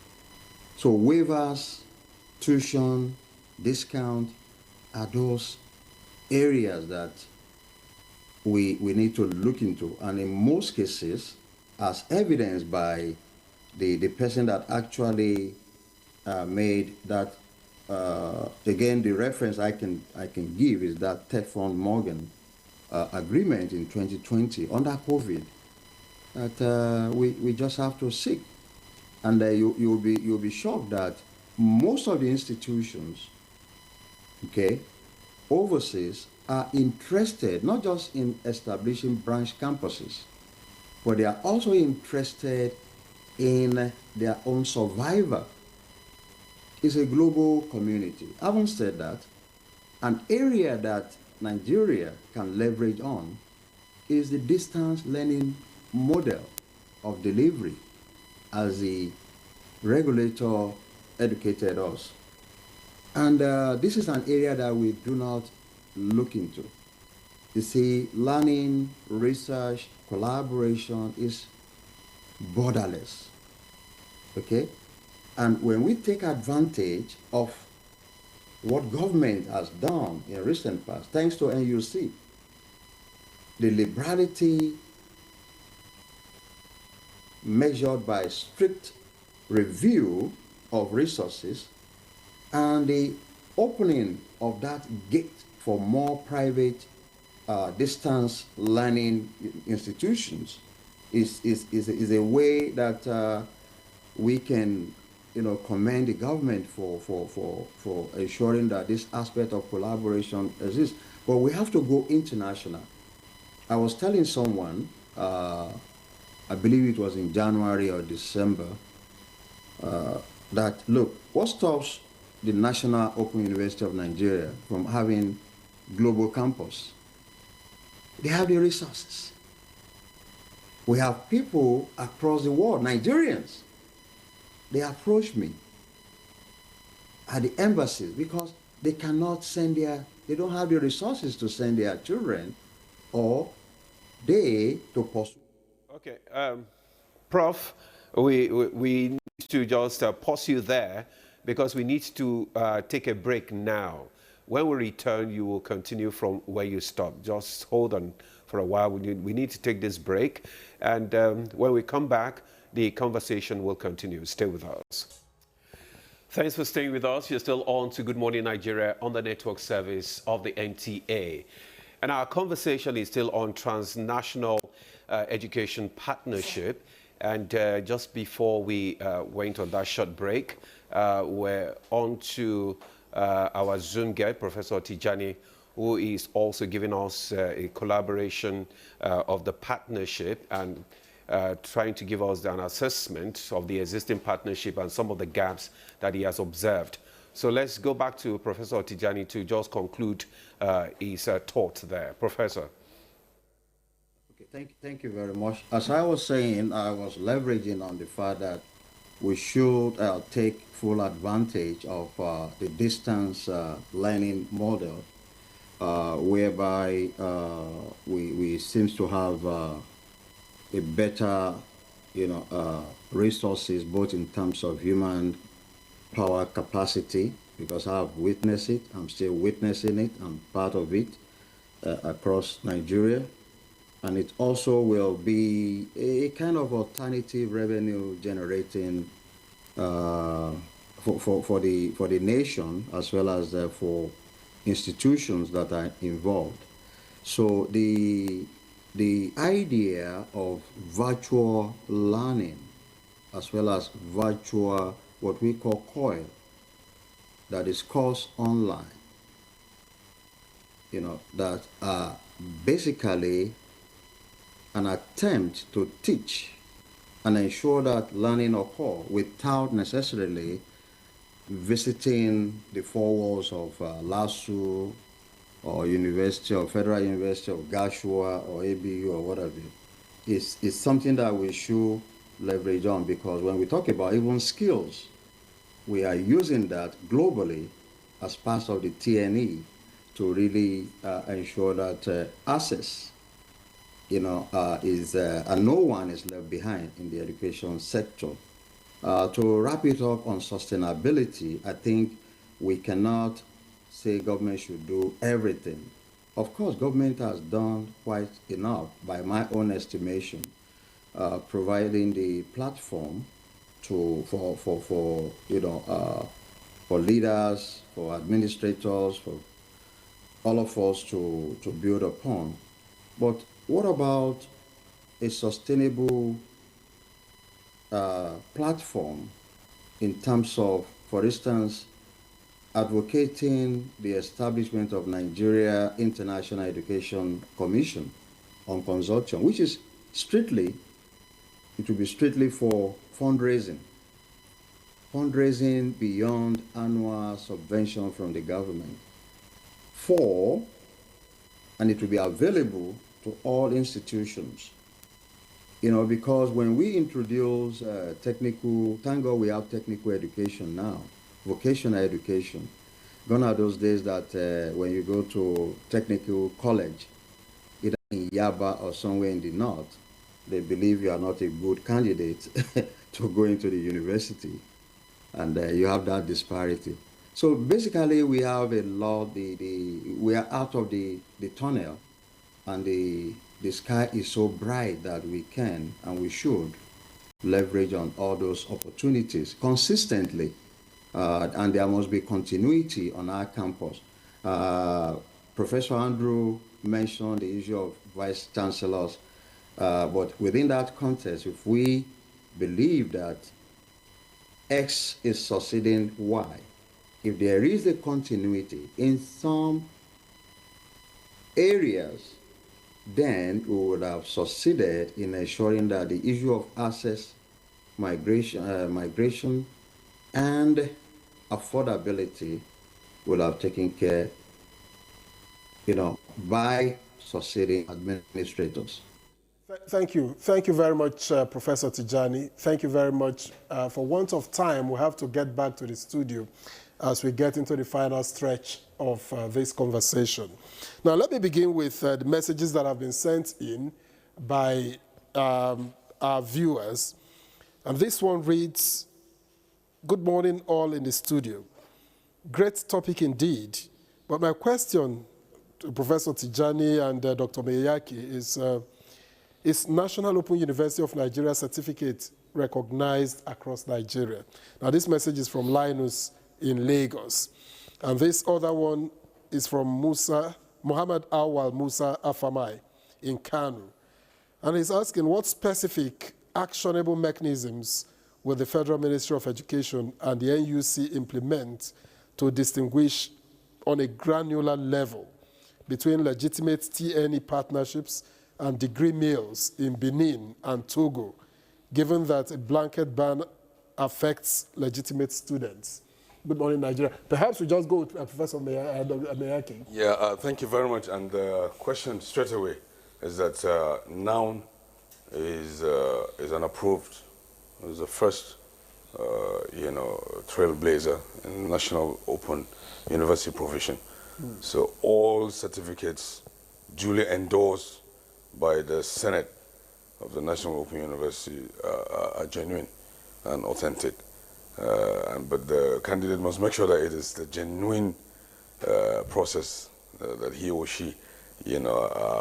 So waivers, tuition, discount are those areas that we need to look into. And in most cases, as evidenced by the person that actually made that, again, the reference I can give is that Teflon Morgan agreement in 2020 under COVID that we just have to seek. And you'll be shocked that most of the institutions, okay, overseas are interested not just in establishing branch campuses, but they are also interested in their own survival. It's a global community. Having said that, an area that Nigeria can leverage on is the distance learning model of delivery, as the regulator educated us. And this is an area that we do not look into. You see, learning, research, collaboration is borderless, okay? And when we take advantage of what government has done in recent past, thanks to NUC, the liberality measured by strict review of resources and the opening of that gate for more private distance learning institutions is a way that we can commend the government for ensuring that this aspect of collaboration exists. But we have to go international. I was telling someone, I believe it was in January or December, that look, what stops the National Open University of Nigeria from having global campus? They have the resources. We have people across the world, Nigerians. They approach me at the embassies because they cannot send they don't have the resources to send their children or they to pursue. Okay, Prof, we need to just pause you there because we need to take a break now. When we return, you will continue from where you stopped. Just hold on for a while. We need to take this break. And when we come back, the conversation will continue. Stay with us. Thanks for staying with us. You're still on to Good Morning Nigeria on the network service of the NTA. And our conversation is still on transnational education partnership. And just before we went on that short break, we're on to our Zoom guest, Professor Tijani, who is also giving us a collaboration of the partnership and trying to give us an assessment of the existing partnership and some of the gaps that he has observed. So let's go back to Professor Tijani to just conclude his thought there. Professor. Okay, thank you very much. As I was saying, I was leveraging on the fact that we should take full advantage of the distance learning model, whereby we seem to have a better, resources, both in terms of human power capacity, because I've witnessed it, I'm still witnessing it, I'm part of it across Nigeria. And it also will be a kind of alternative revenue generating for the nation, as well as for institutions that are involved. So the the idea of virtual learning as well as virtual, what we call COIL, that is course online, that are basically an attempt to teach and ensure that learning occurs without necessarily visiting the four walls of LASU or University or Federal University of Gashua or ABU or whatever. It's something that we should leverage on, because when we talk about even skills, we are using that globally as part of the TNE to really ensure that access, is and no one is left behind in the education sector. To wrap it up on sustainability, I think we cannot say government should do everything. Of course, government has done quite enough, by my own estimation, providing the platform for leaders, for administrators, for all of us to build upon. But what about a sustainable platform in terms of, for instance, advocating the establishment of Nigeria International Education Commission on consortium, which is it will be strictly for fundraising beyond annual subvention from the government, and it will be available to all institutions. Because when we introduce technical, thank God we have technical education now, vocational education. Gone are those days that when you go to technical college, either in Yaba or somewhere in the north, they believe you are not a good candidate to go into the university, and you have that disparity. So basically, we have a lot. We are out of the tunnel, and the sky is so bright that we can and we should leverage on all those opportunities consistently, and there must be continuity on our campus. Professor Andrew mentioned the issue of vice chancellors, but within that context, if we believe that X is succeeding Y, if there is a continuity in some areas, then we would have succeeded in ensuring that the issue of access, migration, and affordability would have taken care, by succeeding administrators. Thank you. Thank you very much, Professor Tijani. Thank you very much. For want of time, we have to get back to the studio as we get into the final stretch of this conversation. Now, let me begin with the messages that have been sent in by our viewers. And this one reads, "Good morning, all in the studio. Great topic indeed. But my question to Professor Tijani and Dr. Meyaki is National Open University of Nigeria certificate recognized across Nigeria?" Now, this message is from Linus in Lagos. And this other one is from Muhammad Awal Musa Afamai in Kanu. And he's asking, what specific actionable mechanisms will the Federal Ministry of Education and the NUC implement to distinguish on a granular level between legitimate TNE partnerships and degree mills in Benin and Togo, given that a blanket ban affects legitimate students? Good morning, Nigeria. Perhaps we just go with Professor Meyaki. Yeah, thank you very much. And the question straight away is that NOUN is an approved, is the first, trailblazer in national open university provision. So all certificates duly endorsed by the Senate of the National Open University are genuine and authentic. But the candidate must make sure that it is the genuine process that he or she,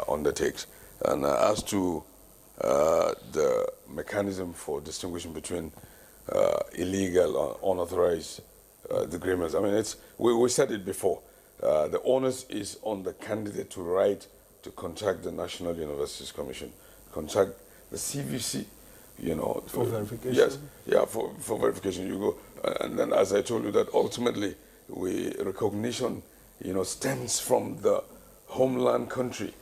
undertakes. And as to the mechanism for distinguishing between illegal or unauthorized agreements, I mean, we said it before. The onus is on the candidate to write to contact the National Universities Commission, contact the CVC, you know. For verification? Yes, yeah, for verification you go. And then as I told you that ultimately recognition, you know, stems from the homeland country.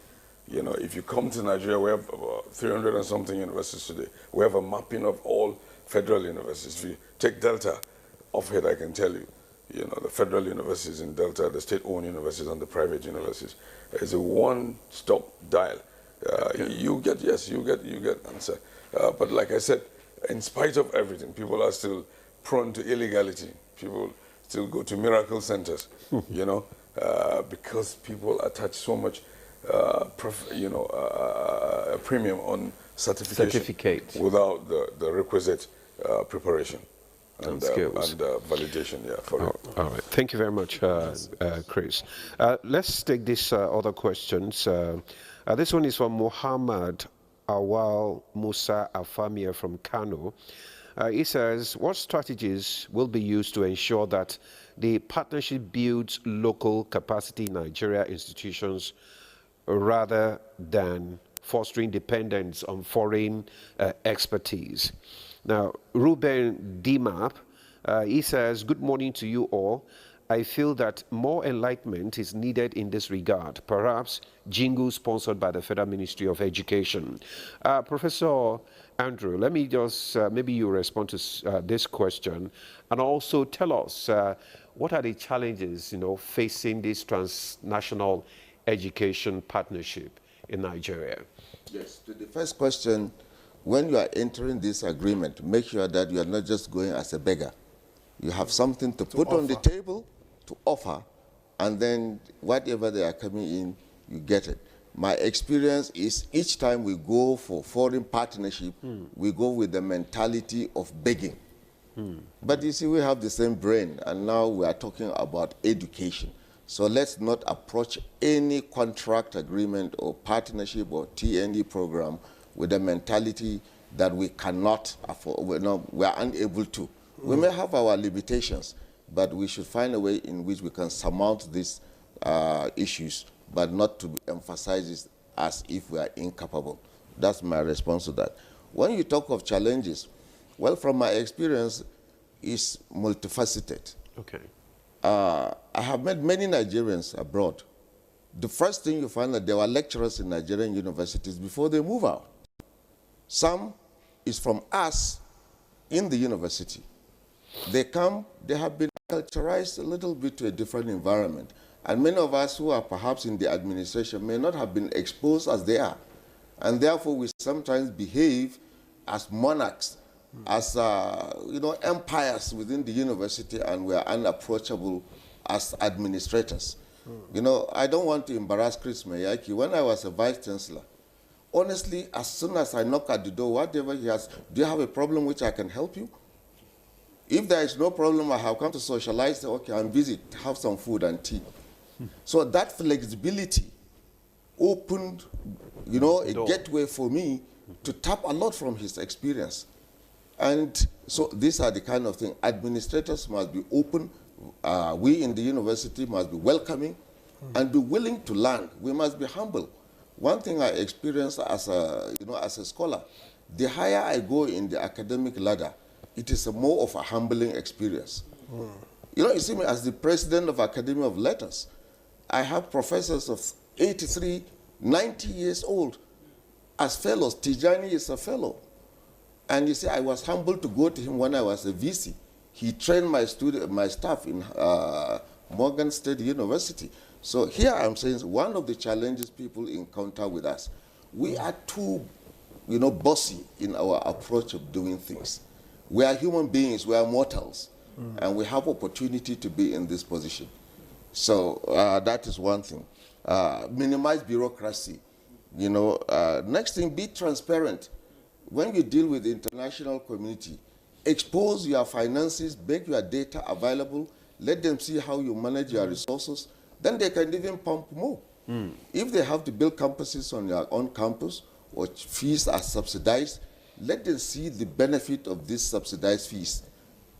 You know, if you come to Nigeria, we have about 300 and something universities today. We have a mapping of all federal universities. If you take Delta, offhand I can tell you, you know, the federal universities in Delta, the state-owned universities and the private universities, is a one-stop dial. You get answer. But like I said, in spite of everything, people are still prone to illegality. People still go to miracle centers, you know, because people attach so much, a premium on certification without the requisite preparation and validation. Yeah, for it. All right. Thank you very much, Chris. Let's take these other questions. This one is from Muhammad Awal Musa Afamia from Kano. He says, what strategies will be used to ensure that the partnership builds local capacity in Nigeria institutions rather than fostering dependence on foreign expertise? Now, Ruben Dimap, he says, good morning to you all. I feel that more enlightenment is needed in this regard, perhaps jingle sponsored by the Federal Ministry of Education. Professor Andrew, let me just, maybe you respond to this question, and also tell us what are the challenges, you know, facing this transnational education partnership in Nigeria? Yes, to the first question, when you are entering this agreement, make sure that you are not just going as a beggar. You have something to put on the table, to offer, and then whatever they are coming in, you get it. My experience is each time we go for foreign partnership, we go with the mentality of begging. But you see, we have the same brain, and now we are talking about education. So let's not approach any contract agreement or partnership or TNE program with the mentality that we cannot afford, we are unable to. We may have our limitations, but we should find a way in which we can surmount these issues, but not to emphasize it as if we are incapable. That's my response to that. When you talk of challenges, well, from my experience, it's multifaceted. Okay. I have met many Nigerians abroad. The first thing you find that there were lecturers in Nigerian universities before they move out. Some is from us in the university. They come, they have been culturized a little bit to a different environment. And many of us who are perhaps in the administration may not have been exposed as they are. And therefore we sometimes behave as monarchs, as empires within the university, and we are unapproachable as administrators. You know, I don't want to embarrass Chris Mayaki. When I was a vice chancellor, honestly, as soon as I knock at the door, whatever he has, do you have a problem which I can help you? If there is no problem, I have come to socialize, okay, I'm busy, have some food and tea. So that flexibility opened, a gateway for me to tap a lot from his experience. And so these are the kind of things. Administrators must be open. We in the university must be welcoming and be willing to learn. We must be humble. One thing I experienced as a scholar, the higher I go in the academic ladder, it is more of a humbling experience. You see me as the president of Academy of Letters. I have professors of 83, 90 years old as fellows. Tijani is a fellow. And you see, I was humbled to go to him when I was a VC. He trained my staff in Morgan State University. So here I'm saying one of the challenges people encounter with us, we are too, bossy in our approach of doing things. We are human beings, we are mortals, and we have opportunity to be in this position. So that is one thing. Minimize bureaucracy. Next thing, be transparent. When you deal with the international community, expose your finances, make your data available, let them see how you manage your resources, then they can even pump more. If they have to build campuses on their own campus or fees are subsidized, let them see the benefit of these subsidized fees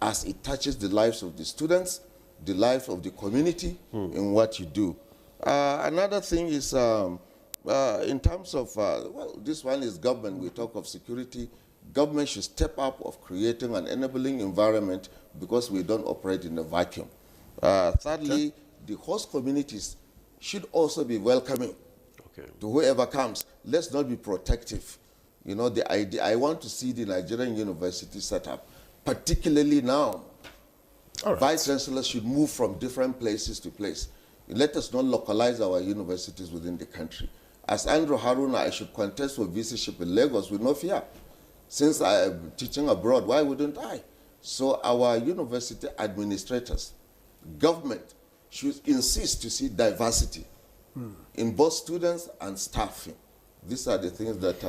as it touches the lives of the students, the life of the community in what you do. Another thing is In terms of, well, this one is government. We talk of security. Government should step up of creating an enabling environment because we don't operate in a vacuum. Thirdly, the host communities should also be welcoming to whoever comes. Let's not be protective. You know, the idea, I want to see the Nigerian university set up, particularly now. Vice chancellors should move from different places to place. Let us not localize our universities within the country. As Andrew Haruna, I should contest for VC-ship in Lagos with no fear. Since I am teaching abroad, why wouldn't I? So our university administrators, government, should insist to see diversity in both students and staffing. These are the things that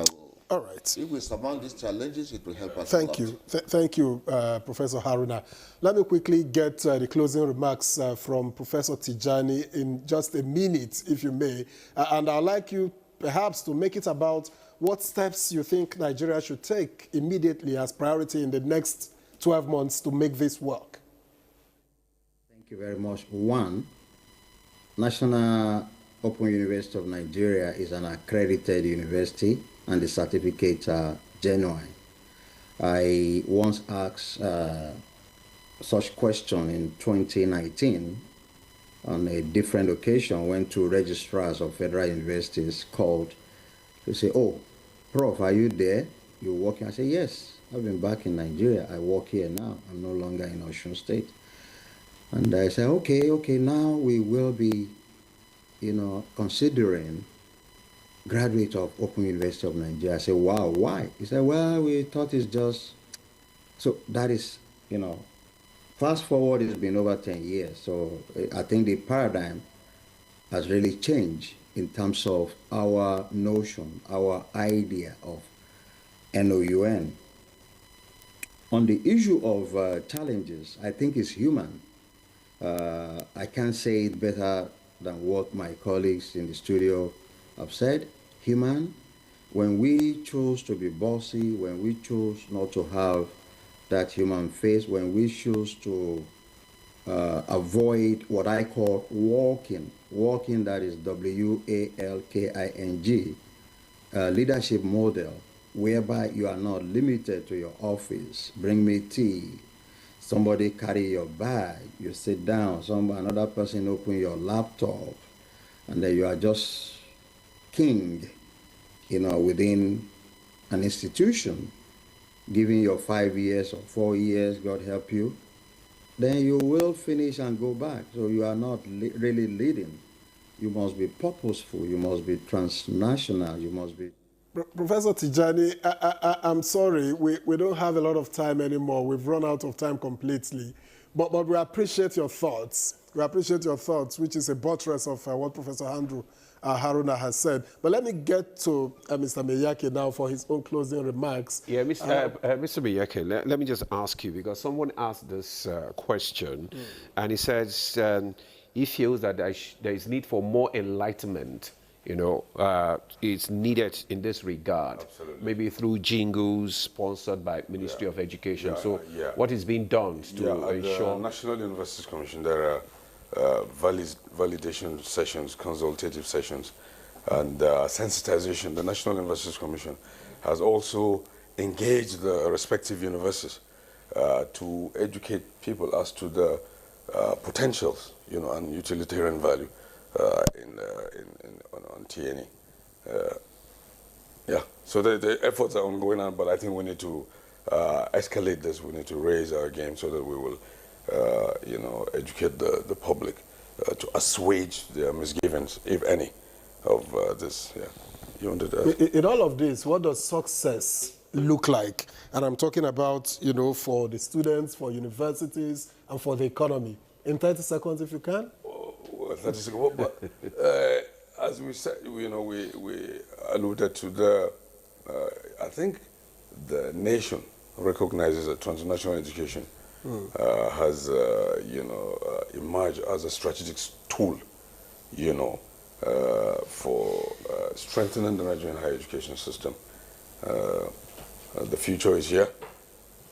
all right. If we surmount these challenges, it will help us Thank you. Thank you, Professor Haruna. Let me quickly get the closing remarks from Professor Tijani in just a minute, if you may. And I'd like you perhaps to make it about what steps you think Nigeria should take immediately as priority in the next 12 months to make this work. Thank you very much. One, National Open University of Nigeria is an accredited university, and the certificates are genuine. I once asked such question in 2019 on a different occasion, went to registrars of federal universities called to say, oh, Prof, are you there? You working? I say, yes, I've been back in Nigeria. I work here now. I'm no longer in Osun State. And I said, okay, now we will be, considering graduate of Open University of Nigeria. I said, wow, why? He said, well, we thought it's just, so that is, fast forward, it's been over 10 years. So I think the paradigm has really changed in terms of our notion, our idea of NOUN. On the issue of challenges, I think it's human. I can't say it better than what my colleagues in the studio have said. Human. When we choose to be bossy, when we choose not to have that human face, when we choose to avoid what I call walking, that is WALKING, leadership model, whereby you are not limited to your office. Bring me tea. Somebody carry your bag, you sit down, another person open your laptop, and then you are just king, within an institution, giving your 5 years or 4 years, God help you, then you will finish and go back. So you are not really leading. You must be purposeful, you must be transnational, you must be... Professor Tijani, I'm sorry, we don't have a lot of time anymore. We've run out of time completely. But we appreciate your thoughts. We appreciate your thoughts, which is a buttress of what Professor Andrew Haruna has said. But let me get to Mr. Miyake now for his own closing remarks. Yeah, Mr. Miyake, let me just ask you, because someone asked this question, and he says he feels that there is need for more enlightenment. It's needed in this regard. Absolutely. Maybe through jingles sponsored by Ministry of Education. What is being done to ensure... The National Universities Commission, there are validation sessions, consultative sessions, and sensitization. The National Universities Commission has also engaged the respective universities to educate people as to the potentials, and utilitarian value on TNE. So the efforts are ongoing on, but I think we need to escalate this. We need to raise our game so that we will, educate the public to assuage their misgivings, if any, of this. Yeah, you wanted to... In all of this, what does success look like? And I'm talking about, for the students, for universities, and for the economy. In 30 seconds, if you can. Well, 30 seconds. But, as we said, we alluded to the, I think the nation recognizes that transnational education has, emerged as a strategic tool, for strengthening the Nigerian higher education system. The future is here.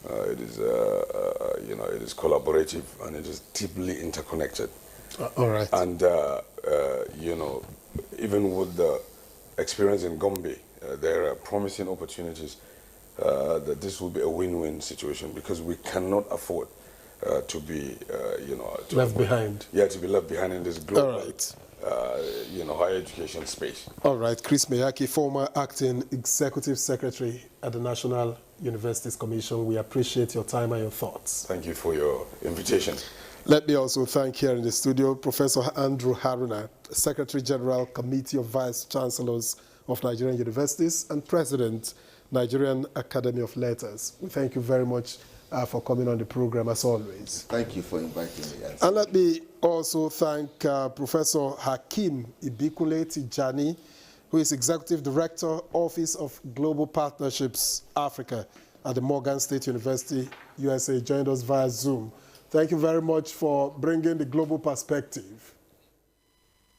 It is, it is collaborative and it is deeply interconnected. All right. And, even with the experience in Gombe, there are promising opportunities that this will be a win-win situation, because we cannot afford to be, left behind. Yeah, to be left behind in this global, All right. higher education space. All right, Chris Meyaki, former acting executive secretary at the National Universities Commission. We appreciate your time and your thoughts. Thank you for your invitation. Let me also thank here in the studio Professor Andrew Haruna, Secretary General, Committee of Vice Chancellors of Nigerian Universities and President, Nigerian Academy of Letters. We thank you very much for coming on the program as always. Thank you for inviting me. And let me also thank Professor Hakeem Ibikule Tijani, who is Executive Director, Office of Global Partnerships, Africa at the Morgan State University, USA, joined us via Zoom. Thank you very much for bringing the global perspective.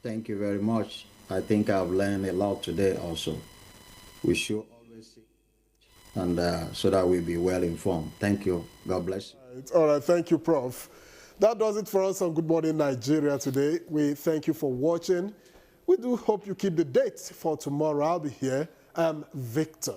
Thank you very much. I think I've learned a lot today also. We should always see, and so that we'll be well informed. Thank you. God bless you. All right, thank you, Prof. That does it for us on Good Morning Nigeria today. We thank you for watching. We do hope you keep the date for tomorrow. I'll be here. I'm Victor.